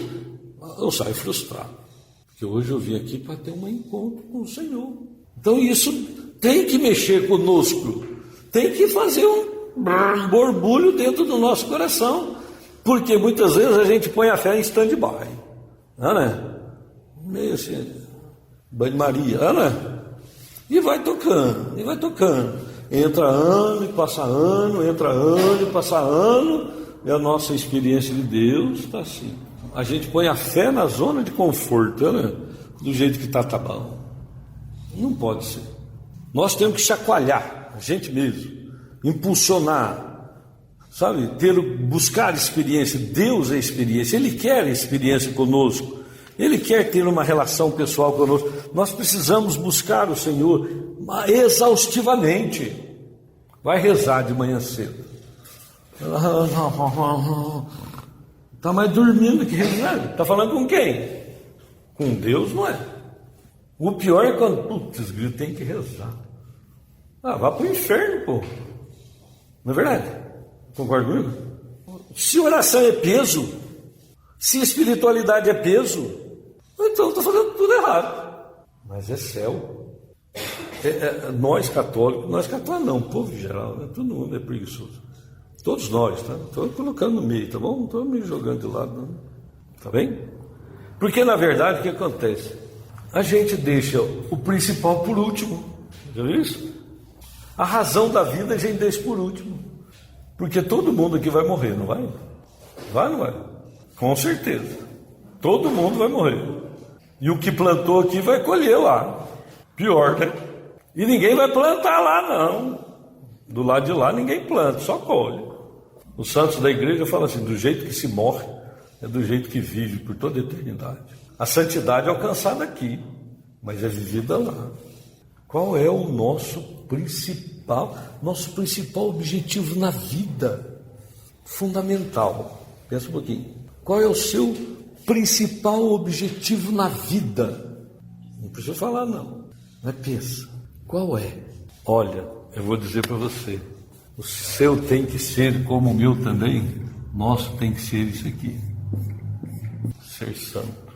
eu saio frustrado. Porque hoje eu vim aqui para ter um encontro com o Senhor. Então isso tem que mexer conosco, tem que fazer um borbulho dentro do nosso coração. Porque muitas vezes a gente põe a fé em stand-by, né? Meio assim, banho-maria, né? E vai tocando, e vai tocando. Entra ano e passa ano, entra ano e passa ano, e a nossa experiência de Deus está assim. A gente põe a fé na zona de conforto, né? Do jeito que está, tá bom. Não pode ser. Nós temos que chacoalhar a gente mesmo, impulsionar. Sabe, buscar experiência. Deus é experiência, Ele quer experiência conosco, Ele quer ter uma relação pessoal conosco. Nós precisamos buscar o Senhor exaustivamente. Vai rezar de manhã cedo. Está mais dormindo que rezando. Está falando com quem? Com Deus, não é? O pior é quando, putz, tem que rezar. Vá para o inferno, pô. Não é verdade? Concorda comigo? Se oração é peso, se espiritualidade é peso, então estou fazendo tudo errado. Mas é céu. Nós católicos não, o povo em geral, né? Todo mundo é preguiçoso. Todos nós, tá? Estou colocando no meio, tá bom? Não estou me jogando de lado, não. Tá bem? Porque na verdade o que acontece? A gente deixa o principal por último. Já viu isso? A razão da vida a gente deixa por último. Porque todo mundo aqui vai morrer, não vai? Vai ou não vai? Com certeza. Todo mundo vai morrer. E o que plantou aqui vai colher lá. Pior, né? E ninguém vai plantar lá, não. Do lado de lá ninguém planta, só colhe. Os santos da igreja falam assim, do jeito que se morre, é do jeito que vive por toda a eternidade. A santidade é alcançada aqui, mas é vivida lá. Qual é o nosso principal objetivo na vida? Fundamental. Pensa um pouquinho. Qual é o seu principal objetivo na vida? Não precisa falar, não. Mas pensa. Qual é? Olha, eu vou dizer para você. O seu tem que ser como o meu também. Nosso tem que ser isso aqui. Ser santo.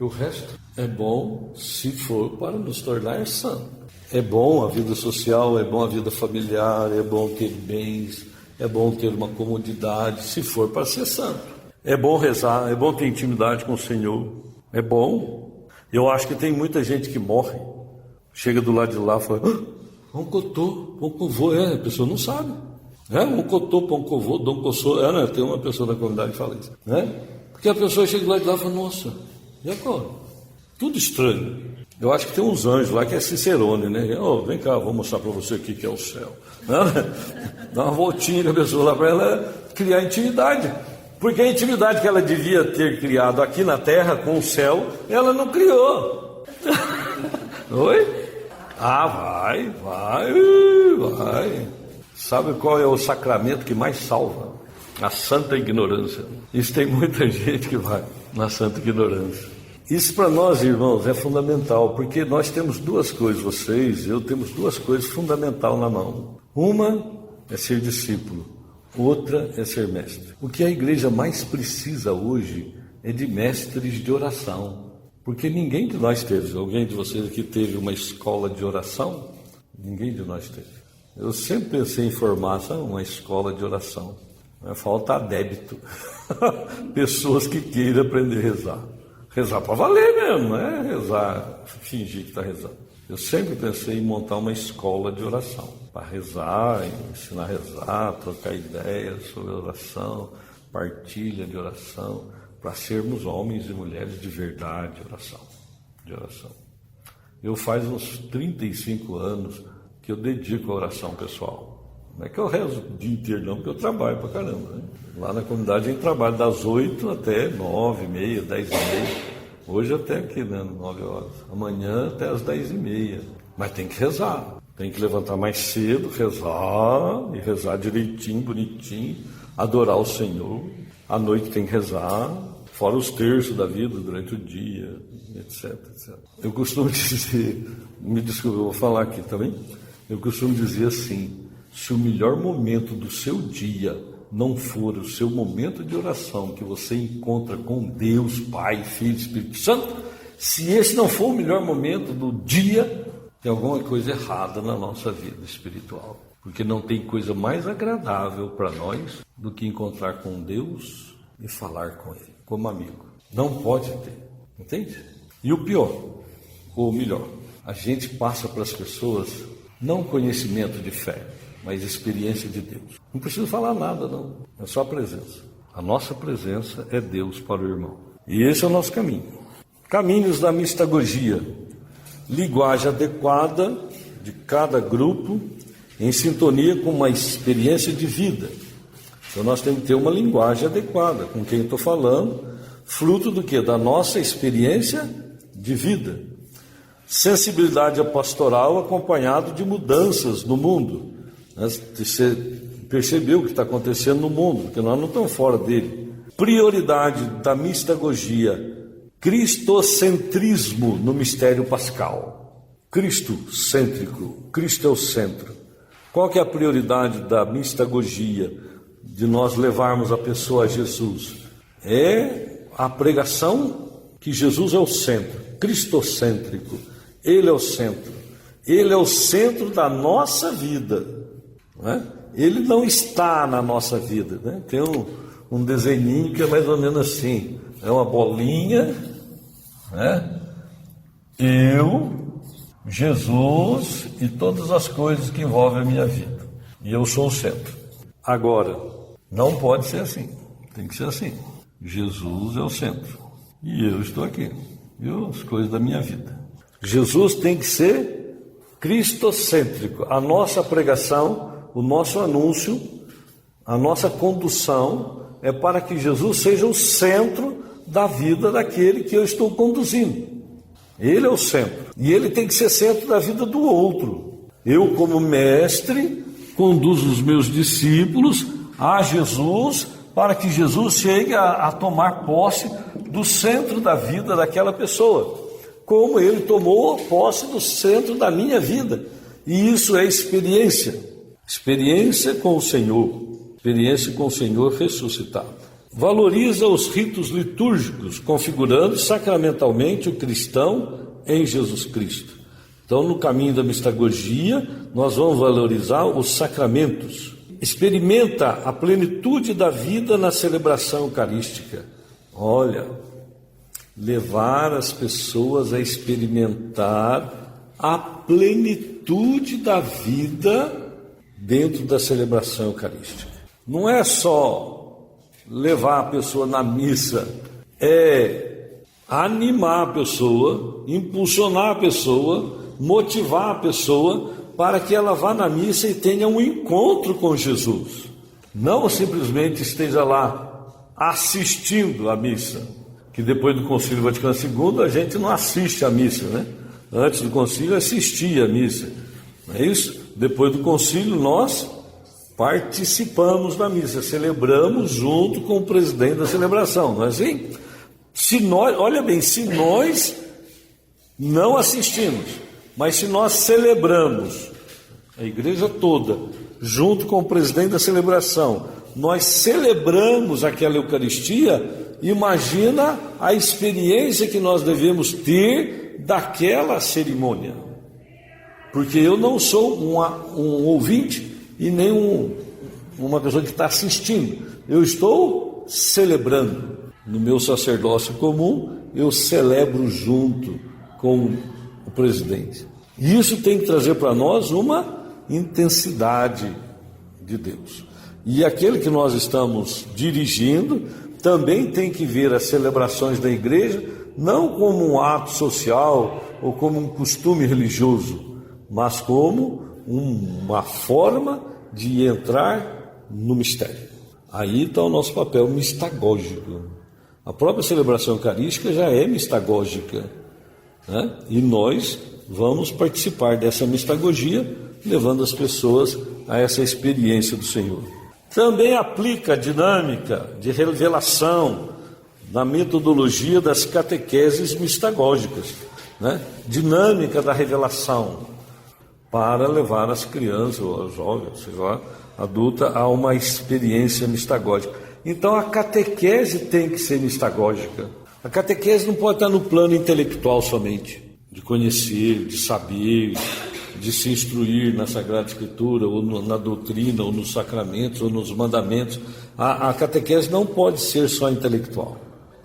O resto é bom se for para nos tornar santos. É bom a vida social, é bom a vida familiar, é bom ter bens, é bom ter uma comodidade, se for para ser santo. É bom rezar, é bom ter intimidade com o Senhor, é bom. Eu acho que tem muita gente que morre, chega do lado de lá e fala, Pão cotô, pão covô, a pessoa não sabe. Um cotô, pão covô, dom coçô, tem uma pessoa da comunidade que fala isso, Porque a pessoa chega lá e fala, nossa, e agora? Tudo estranho. Eu acho que tem uns anjos lá que é Cicerone, vem cá, vou mostrar para você o que é o céu. Dá uma voltinha com a pessoa lá para ela criar intimidade. Porque a intimidade que ela devia ter criado aqui na terra com o céu, ela não criou. Oi? Vai. Sabe qual é o sacramento que mais salva? A santa ignorância. Isso tem muita gente que vai na santa ignorância. Isso para nós, irmãos, é fundamental, porque nós temos duas coisas, vocês e eu temos duas coisas fundamentais na mão. Uma é ser discípulo, outra é ser mestre. O que a igreja mais precisa hoje é de mestres de oração, porque ninguém de nós teve. Alguém de vocês aqui teve uma escola de oração? Ninguém de nós teve. Eu sempre pensei em formar uma escola de oração. Falta débito. Pessoas que queiram aprender a rezar. Rezar para valer mesmo, não é rezar, fingir que está rezando. Eu sempre pensei em montar uma escola de oração, para rezar, ensinar a rezar, trocar ideias sobre oração, partilha de oração, para sermos homens e mulheres de verdade de oração. Eu faz uns 35 anos que eu dedico à oração pessoal. Não é que eu rezo o dia inteiro não, porque eu trabalho pra caramba, Lá na comunidade a gente trabalha das 8 até 9h30, 10h30. Hoje até aqui, 9 horas. Amanhã até as 10h30. Mas tem que rezar. Tem que levantar mais cedo, rezar, e rezar direitinho, bonitinho, adorar o Senhor. À noite tem que rezar, fora os terços da vida durante o dia, etc. Eu costumo dizer, me desculpe, eu vou falar aqui também. Eu costumo dizer assim: se o melhor momento do seu dia não for o seu momento de oração, que você encontra com Deus, Pai, Filho, Espírito Santo, se esse não for o melhor momento do dia, tem alguma coisa errada na nossa vida espiritual. Porque não tem coisa mais agradável para nós do que encontrar com Deus e falar com Ele, como amigo. Não pode ter, entende? E o pior, ou melhor, a gente passa para as pessoas não conhecimento de fé, mas experiência de Deus. Não precisa falar nada, não. É só a presença. A nossa presença é Deus para o irmão. E esse é o nosso caminho. Caminhos da mistagogia. Linguagem adequada de cada grupo em sintonia com uma experiência de vida. Então nós temos que ter uma linguagem adequada com quem eu estou falando, fruto do quê? Da nossa experiência de vida. Sensibilidade pastoral acompanhado de mudanças no mundo. Você percebeu o que está acontecendo no mundo, porque nós não estamos fora dele. Prioridade da mistagogia, cristocentrismo no mistério pascal. Cristo-cêntrico, Cristo é o centro. Qual que é a prioridade da mistagogia, de nós levarmos a pessoa a Jesus? É a pregação que Jesus é o centro, cristocêntrico, Ele é o centro. Ele é o centro da nossa vida. Ele não está na nossa vida, Tem um desenhinho que é mais ou menos assim, é uma bolinha, eu, Jesus e todas as coisas que envolvem a minha vida, e eu sou o centro. Agora, não pode ser assim, tem que ser assim: Jesus é o centro e eu estou aqui, e as coisas da minha vida. Jesus tem que ser cristocêntrico. A nossa pregação, o nosso anúncio, a nossa condução é para que Jesus seja o centro da vida daquele que eu estou conduzindo. Ele é o centro. E ele tem que ser centro da vida do outro. Eu, como mestre, conduzo os meus discípulos a Jesus para que Jesus chegue a tomar posse do centro da vida daquela pessoa, como ele tomou posse do centro da minha vida. E isso é experiência. Experiência com o Senhor ressuscitado. Valoriza os ritos litúrgicos, configurando sacramentalmente o cristão em Jesus Cristo. Então, no caminho da mistagogia, nós vamos valorizar os sacramentos. Experimenta a plenitude da vida na celebração eucarística. Olha, levar as pessoas a experimentar a plenitude da vida dentro da celebração eucarística. Não é só levar a pessoa na missa, é animar a pessoa, impulsionar a pessoa, motivar a pessoa para que ela vá na missa e tenha um encontro com Jesus. Não simplesmente esteja lá assistindo à missa, que depois do Concílio Vaticano II a gente não assiste à missa, né? Antes do concílio assistia à missa, não é isso? Depois do concílio nós participamos da missa, celebramos junto com o presidente da celebração, não é assim? Se nós, olha bem, se nós não assistimos, mas se nós celebramos, a igreja toda, junto com o presidente da celebração, nós celebramos aquela Eucaristia, imagina a experiência que nós devemos ter daquela cerimônia. Porque eu não sou um ouvinte e nem uma pessoa que está assistindo, eu estou celebrando. No meu sacerdócio comum, eu celebro junto com o presidente. E isso tem que trazer para nós uma intensidade de Deus. E aquele que nós estamos dirigindo também tem que ver as celebrações da igreja não como um ato social ou como um costume religioso, mas como uma forma de entrar no mistério. Aí está o nosso papel mistagógico. A própria celebração eucarística já é mistagógica, né? E nós vamos participar dessa mistagogia, levando as pessoas a essa experiência do Senhor. Também aplica a dinâmica de revelação na metodologia das catequeses mistagógicas, né? Dinâmica da revelação, para levar as crianças ou as jovens, seja lá, adulta, a uma experiência mistagógica. Então a catequese tem que ser mistagógica. A catequese não pode estar no plano intelectual somente, de conhecer, de saber, de se instruir na Sagrada Escritura, ou na doutrina, ou nos sacramentos, ou nos mandamentos. A catequese não pode ser só intelectual,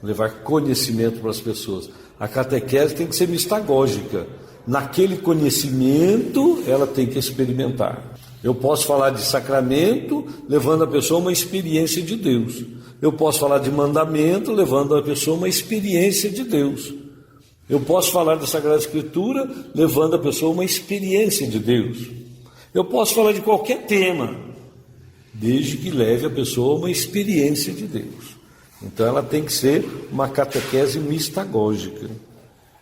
levar conhecimento para as pessoas. A catequese tem que ser mistagógica. Naquele conhecimento, ela tem que experimentar. Eu posso falar de sacramento, levando a pessoa a uma experiência de Deus. Eu posso falar de mandamento, levando a pessoa a uma experiência de Deus. Eu posso falar da Sagrada Escritura, levando a pessoa a uma experiência de Deus. Eu posso falar de qualquer tema, desde que leve a pessoa a uma experiência de Deus. Então ela tem que ser uma catequese mistagógica.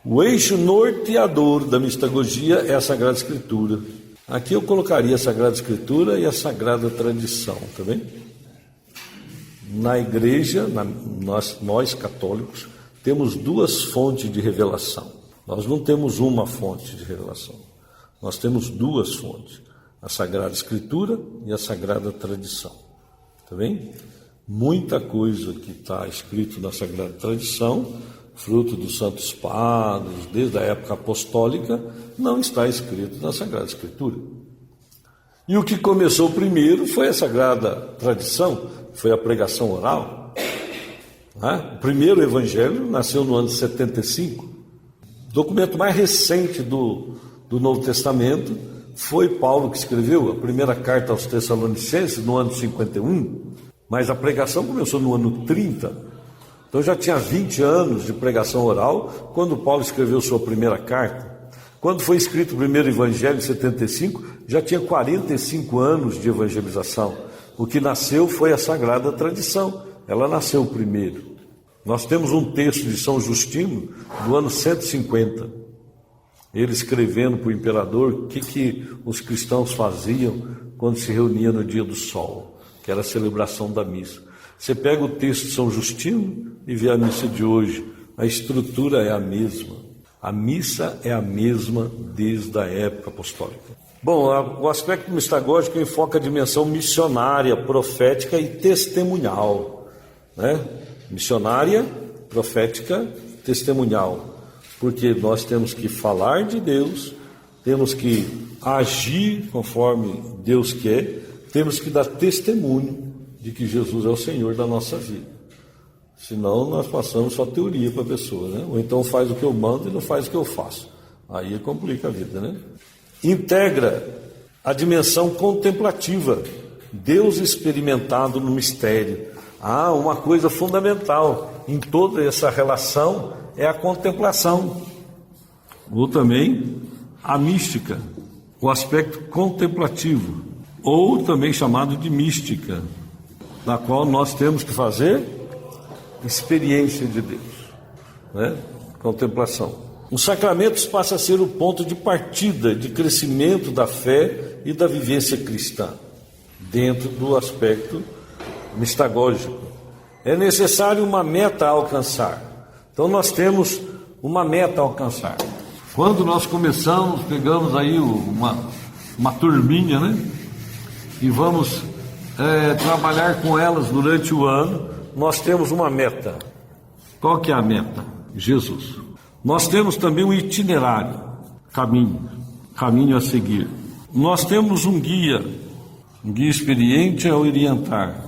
O eixo norteador da mistagogia é a Sagrada Escritura. Aqui eu colocaria a Sagrada Escritura e a Sagrada Tradição, tá bem? Na igreja, nós católicos, temos duas fontes de revelação. Nós não temos uma fonte de revelação. Nós temos duas fontes, a Sagrada Escritura e a Sagrada Tradição, tá bem? Muita coisa que está escrito na Sagrada Tradição, fruto dos santos padres, desde a época apostólica, não está escrito na Sagrada Escritura. E o que começou primeiro foi a Sagrada Tradição, foi a pregação oral. O primeiro evangelho nasceu no ano 75. O documento mais recente do Novo Testamento foi Paulo que escreveu a primeira carta aos Tessalonicenses no ano 51, mas a pregação começou no ano 30. Então já tinha 20 anos de pregação oral quando Paulo escreveu sua primeira carta. Quando foi escrito o primeiro evangelho em 75, já tinha 45 anos de evangelização. O que nasceu foi a Sagrada Tradição, ela nasceu primeiro. Nós temos um texto de São Justino do ano 150, ele escrevendo para o imperador o que os cristãos faziam quando se reuniam no dia do sol, que era a celebração da missa. Você pega o texto de São Justino e vê a missa de hoje, a estrutura é a mesma. A missa é a mesma desde a época apostólica. Bom, o aspecto mistagógico enfoca a dimensão missionária, profética e testemunhal, né? Missionária, profética, testemunhal. Porque nós temos que falar de Deus, temos que agir conforme Deus quer, temos que dar testemunho de que Jesus é o Senhor da nossa vida. Senão nós passamos só teoria para a pessoa, né? Ou então faz o que eu mando e não faz o que eu faço. Aí complica a vida, né? Integra a dimensão contemplativa, Deus experimentado no mistério. Uma coisa fundamental em toda essa relação é a contemplação, ou também a mística, o aspecto contemplativo, ou também chamado de mística, na qual nós temos que fazer experiência de Deus, né? Contemplação. Os sacramentos passam a ser o ponto de partida, de crescimento da fé e da vivência cristã, dentro do aspecto mistagógico. É necessário uma meta a alcançar. Então nós temos uma meta a alcançar. Quando nós começamos, pegamos aí uma turminha, né? E vamos trabalhar com elas durante o ano. Nós temos uma meta. Qual que é a meta? Jesus. Nós temos também um itinerário, caminho a seguir. Nós temos um guia experiente a orientar.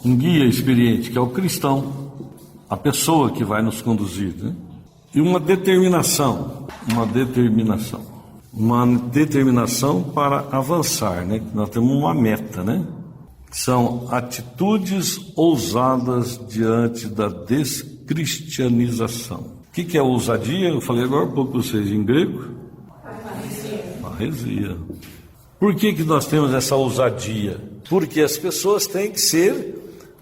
Um guia experiente, que é o cristão, a pessoa que vai nos conduzir, né? E uma determinação para avançar, né? Nós temos uma meta, né? São atitudes ousadas diante da descristianização. O que é ousadia? Eu falei agora há pouco para vocês em grego. Parresia. Por que nós temos essa ousadia? Porque as pessoas têm que ser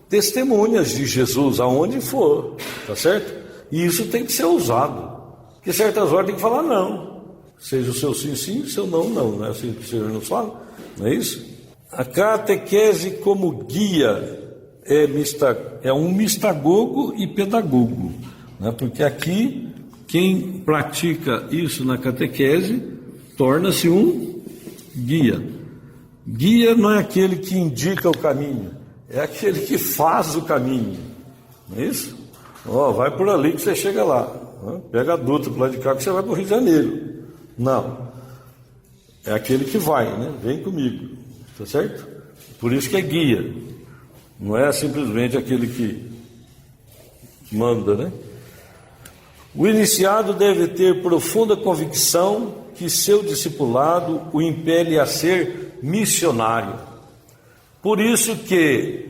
testemunhas de Jesus aonde for, tá certo? E isso tem que ser ousado, porque certas horas tem que falar não, seja o seu sim, sim, o seu não, não, não é assim que o Senhor nos fala, não é isso? A catequese como guia é um mistagogo e pedagogo, né? Porque aqui quem pratica isso na catequese torna-se um guia. Guia não é aquele que indica o caminho, é aquele que faz o caminho, não é isso? Vai por ali que você chega lá, pega a duta pro lado de cá que você vai para o Rio de Janeiro. Não, é aquele que vai, né? Vem comigo, tá certo? Por isso que é guia, não é simplesmente aquele que manda, né? O iniciado deve ter profunda convicção que seu discipulado o impele a ser missionário. Por isso que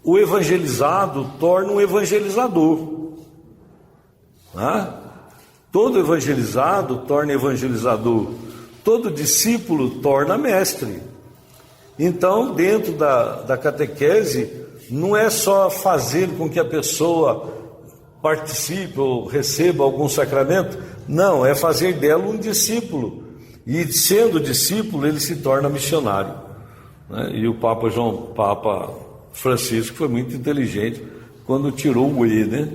o evangelizado torna um evangelizador. Todo evangelizado torna evangelizador. Todo discípulo torna mestre. Então, dentro da catequese, não é só fazer com que a pessoa participe ou receba algum sacramento. Não, é fazer dela um discípulo. E sendo discípulo, ele se torna missionário. E o Papa Francisco foi muito inteligente quando tirou o E, né?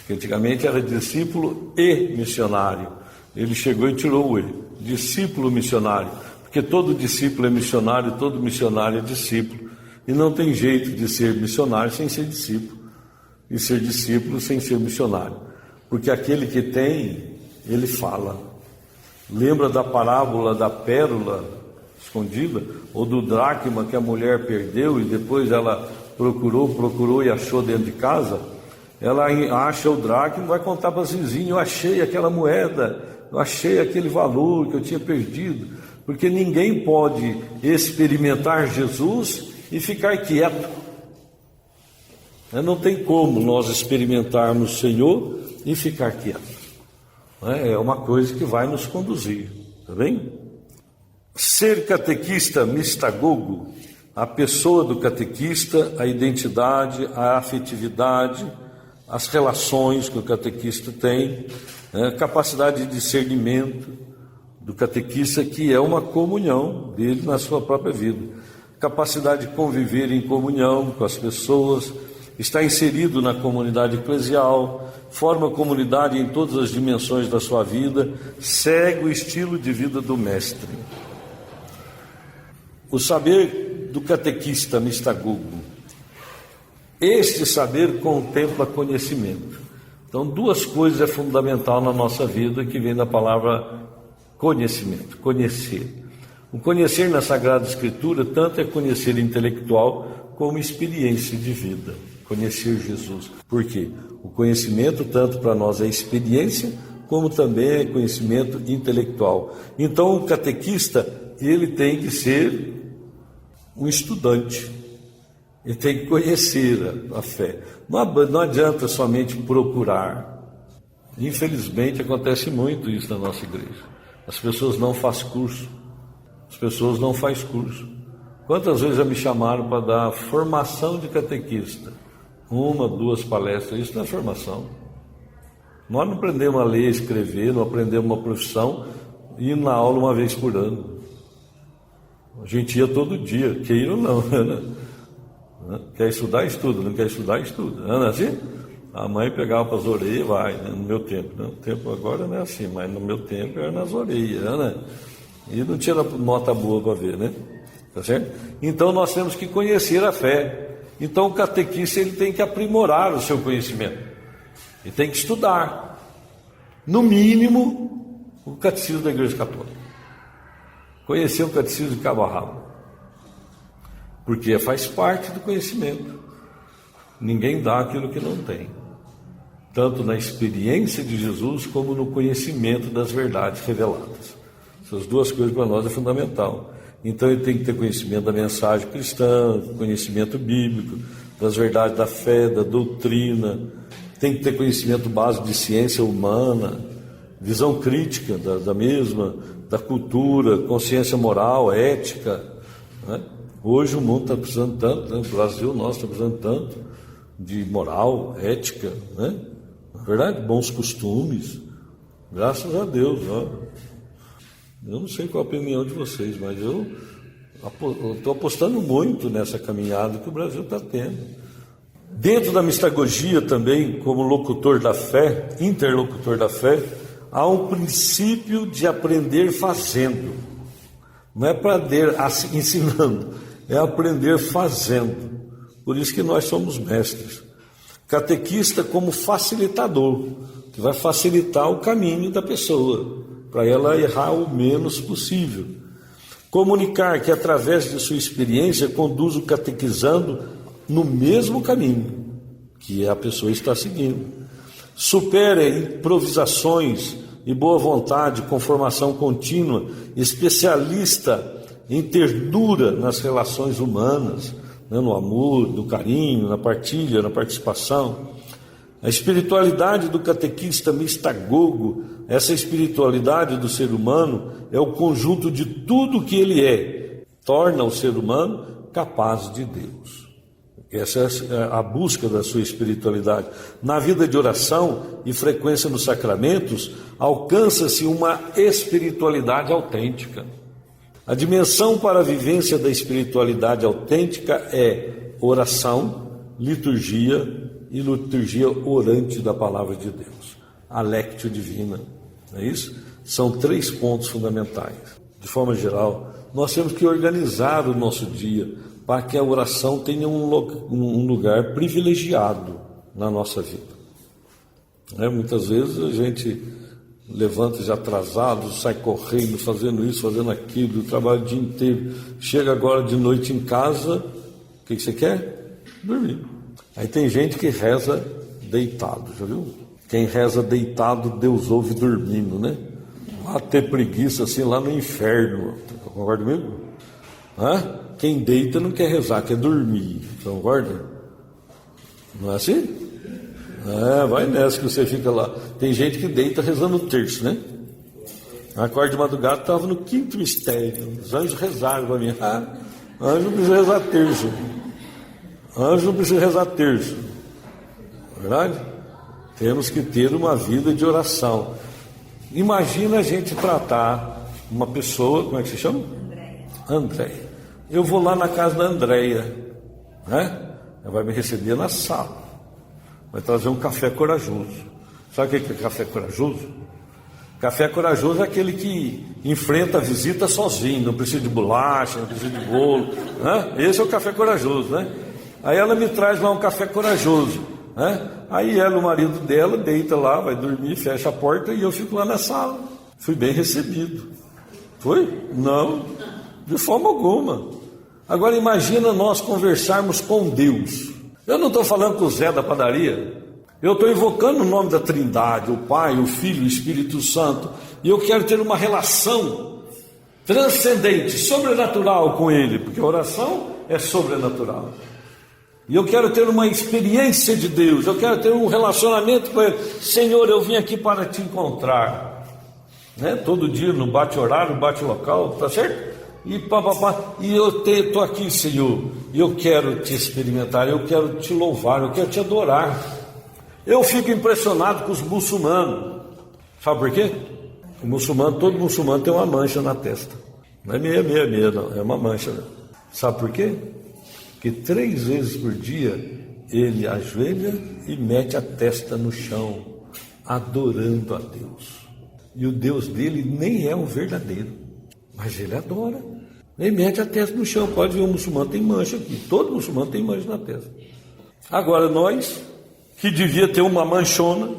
Que antigamente era discípulo e missionário. Ele chegou e tirou o E, discípulo missionário, porque todo discípulo é missionário, todo missionário é discípulo, e não tem jeito de ser missionário sem ser discípulo, e ser discípulo sem ser missionário, porque aquele que tem, ele fala. Lembra da parábola da pérola escondida, ou do dracma que a mulher perdeu e depois ela procurou e achou dentro de casa? Ela acha o dracma e vai contar para os vizinhos: eu achei aquela moeda, eu achei aquele valor que eu tinha perdido. Porque ninguém pode experimentar Jesus e ficar quieto. Não tem como nós experimentarmos o Senhor e ficar quieto. É uma coisa que vai nos conduzir, tá bem? Ser catequista mistagogo, a pessoa do catequista, a identidade, a afetividade, as relações que o catequista tem, capacidade de discernimento do catequista, que é uma comunhão dele na sua própria vida, capacidade de conviver em comunhão com as pessoas, está inserido na comunidade eclesial, forma comunidade em todas as dimensões da sua vida, segue o estilo de vida do mestre. O saber do catequista mistagogo. Este saber contempla conhecimento. Então, duas coisas é fundamental na nossa vida que vem da palavra conhecimento, conhecer. O conhecer na Sagrada Escritura tanto é conhecer intelectual como experiência de vida, conhecer Jesus. Por quê? O conhecimento tanto para nós é experiência como também é conhecimento intelectual. Então, o catequista, ele tem que ser um estudante, ele tem que conhecer a fé. Não adianta somente procurar. Infelizmente, acontece muito isso na nossa igreja. As pessoas não fazem curso. Quantas vezes já me chamaram para dar formação de catequista? 1, 2 palestras, isso não é formação. Nós não aprendemos a ler, a escrever, não aprendemos uma profissão, ir na aula uma vez por ano. A gente ia todo dia, queira ou não, né? Quer estudar, estuda, não quer estudar, estuda. Não é assim? A mãe pegava para as orelhas, vai, né? No meu tempo. No tempo agora não é assim, mas no meu tempo era nas orelhas, né? E não tinha nota boa para ver, né? Tá certo? Então nós temos que conhecer a fé. Então o catequista, ele tem que aprimorar o seu conhecimento. Ele tem que estudar, no mínimo, o catecismo da Igreja Católica. Conhecer o catecismo de cabo a rabo. Porque faz parte do conhecimento. Ninguém dá aquilo que não tem. Tanto na experiência de Jesus, como no conhecimento das verdades reveladas. Essas duas coisas para nós é fundamental. Então ele tem que ter conhecimento da mensagem cristã, conhecimento bíblico, das verdades da fé, da doutrina, tem que ter conhecimento básico de ciência humana, visão crítica da mesma, da cultura, consciência moral, ética, né? Hoje o mundo está precisando tanto, né? O Brasil nosso está precisando tanto de moral, ética, né? Na verdade, bons costumes, graças a Deus, ó. Eu não sei qual a opinião de vocês, mas eu estou apostando muito nessa caminhada que o Brasil está tendo. Dentro da mistagogia também, como locutor da fé, interlocutor da fé, há um princípio de aprender fazendo. Não é aprender ensinando, é aprender fazendo. Por isso que nós somos mestres. Catequista como facilitador, que vai facilitar o caminho da pessoa, para ela errar o menos possível. Comunicar que através de sua experiência conduz o catequizando no mesmo caminho que a pessoa está seguindo. Supera improvisações e boa vontade com formação contínua, especialista em ternura nas relações humanas, né, no amor, no carinho, na partilha, na participação. A espiritualidade do catequista mistagogo, essa espiritualidade do ser humano, é o conjunto de tudo que ele é, torna o ser humano capaz de Deus. Essa é a busca da sua espiritualidade. Na vida de oração e frequência nos sacramentos, alcança-se uma espiritualidade autêntica. A dimensão para a vivência da espiritualidade autêntica é oração, liturgia e liturgia orante da Palavra de Deus. A Lectio Divina, não é isso? São 3 pontos fundamentais. De forma geral, nós temos que organizar o nosso dia para que a oração tenha um lugar privilegiado na nossa vida. Muitas vezes a gente levanta já atrasado, sai correndo, fazendo isso, fazendo aquilo, trabalha o dia inteiro, chega agora de noite em casa, o que você quer? Dormir. Aí tem gente que reza deitado, já viu? Quem reza deitado, Deus ouve dormindo, né? Vai ter preguiça assim lá no inferno, concorda comigo? Quem deita não quer rezar, quer dormir, concorda? Não é assim? Vai nessa que você fica lá. Tem gente que deita rezando o terço, né? Acorda de madrugada, estava no 5º mistério. Os anjos rezaram para mim. Anjo não precisa rezar terço. Anjo não precisa rezar terço. Não é verdade? Temos que ter uma vida de oração. Imagina a gente tratar uma pessoa, como é que se chama? Andréia. Eu vou lá na casa da Andréia, né? Ela vai me receber na sala. Vai trazer um café corajoso. Sabe o que é café corajoso? Café corajoso é aquele que enfrenta a visita sozinho, não precisa de bolacha, não precisa de bolo, né? Esse é o café corajoso, né? Aí ela me traz lá um café corajoso, né? Aí ela, o marido dela, deita lá, vai dormir, fecha a porta e eu fico lá na sala. Fui bem recebido. Foi? Não, de forma alguma. Agora imagina nós conversarmos com Deus. Eu não estou falando com o Zé da padaria, Eu estou invocando o nome da Trindade, o Pai, o Filho, o Espírito Santo, e eu quero ter uma relação transcendente, sobrenatural com Ele, porque a oração é sobrenatural. E eu quero ter uma experiência de Deus, eu quero ter um relacionamento com Ele. Senhor, eu vim aqui para te encontrar, né? Todo dia no bate-horário, bate-local, tá certo? E papapá, e eu estou aqui, Senhor, e eu quero te experimentar, eu quero te louvar, eu quero te adorar. Eu fico impressionado com os muçulmanos. Sabe por quê? Todo muçulmano tem uma mancha na testa. Não é meia, não, é uma mancha. Né? Sabe por quê? Porque 3 vezes por dia ele ajoelha e mete a testa no chão, adorando a Deus. E o Deus dele nem é o verdadeiro, mas ele adora. Ele mete a testa no chão. Pode ver, o muçulmano tem mancha aqui. Todo muçulmano tem mancha na testa. Agora nós, que devia ter uma manchona,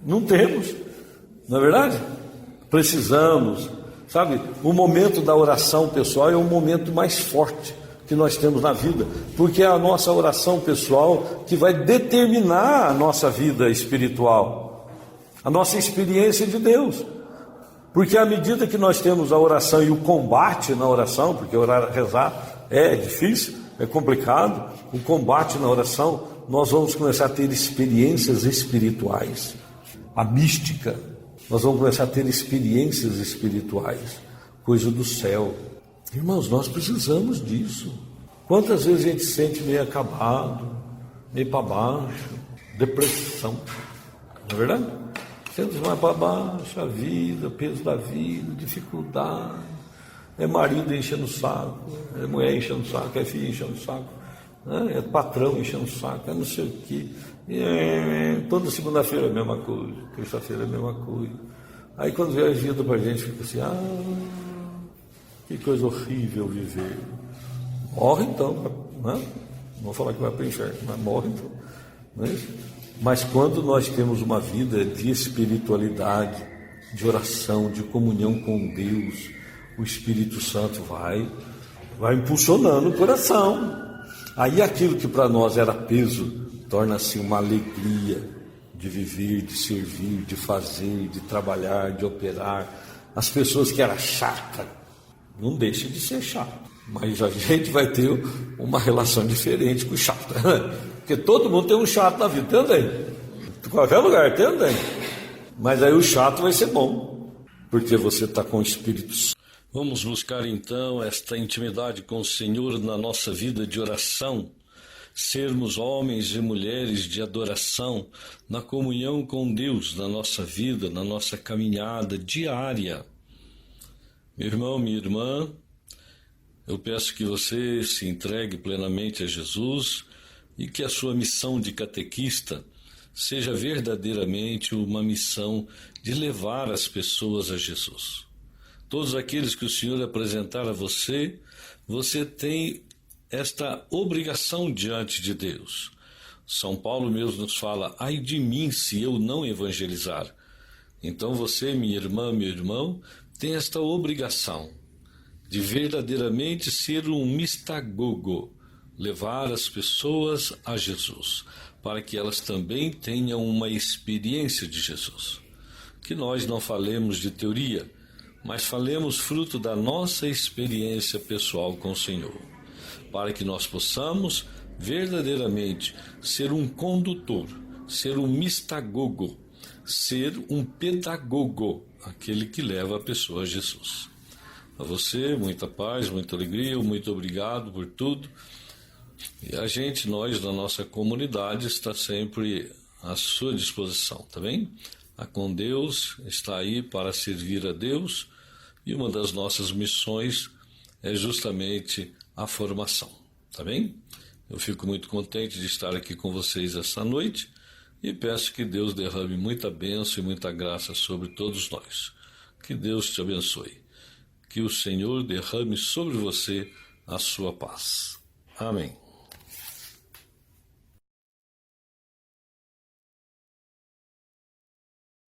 não temos, não é verdade? Precisamos, sabe? O momento da oração pessoal é o momento mais forte que nós temos na vida, porque é a nossa oração pessoal que vai determinar a nossa vida espiritual, a nossa experiência de Deus. Porque à medida que nós temos a oração e o combate na oração, porque rezar é difícil, é complicado, o combate na oração, nós vamos começar a ter experiências espirituais, a mística, nós vamos começar a ter experiências espirituais, coisa do céu. Irmãos, nós precisamos disso. Quantas vezes a gente se sente meio acabado, meio para baixo, depressão, não é verdade? Sente mais para baixo, a vida, o peso da vida, dificuldade, é marido enchendo o saco, é mulher enchendo o saco, é filho enchendo o saco, é patrão enchendo o saco, é não sei o quê. Toda segunda-feira é a mesma coisa, terça-feira é a mesma coisa. Aí quando vem a vida para a gente, fica assim, que coisa horrível viver. Morre então, né? Não vou falar que vai para o inferno, mas morre então. Não é isso? Mas quando nós temos uma vida de espiritualidade, de oração, de comunhão com Deus, o Espírito Santo vai impulsionando o coração. Aí aquilo que para nós era peso, torna-se uma alegria de viver, de servir, de fazer, de trabalhar, de operar. As pessoas que eram chatas, não deixem de ser chato, mas a gente vai ter uma relação diferente com o chato, porque todo mundo tem um chato na vida, entendem? Em qualquer lugar, entendem? Mas aí o chato vai ser bom, porque você está com o Espírito Santo. Vamos buscar então esta intimidade com o Senhor na nossa vida de oração, sermos homens e mulheres de adoração, na comunhão com Deus, na nossa vida, na nossa caminhada diária. Meu irmão, minha irmã, eu peço que você se entregue plenamente a Jesus e que a sua missão de catequista seja verdadeiramente uma missão de levar as pessoas a Jesus. Todos aqueles que o Senhor apresentar a você, você tem esta obrigação diante de Deus. São Paulo mesmo nos fala, ai de mim se eu não evangelizar. Então você, minha irmã, meu irmão, tem esta obrigação de verdadeiramente ser um mistagogo, levar as pessoas a Jesus, para que elas também tenham uma experiência de Jesus. Que nós não falemos de teoria, mas falemos fruto da nossa experiência pessoal com o Senhor, para que nós possamos verdadeiramente ser um condutor, ser um mistagogo, ser um pedagogo, aquele que leva a pessoa a Jesus. A você, muita paz, muita alegria, muito obrigado por tudo. E nós da nossa comunidade, está sempre à sua disposição, tá bem? A Com Deus está aí para servir a Deus, e uma das nossas missões é justamente a formação, tá bem? Eu fico muito contente de estar aqui com vocês esta noite e peço que Deus derrame muita bênção e muita graça sobre todos nós. Que Deus te abençoe. Que o Senhor derrame sobre você a sua paz. Amém.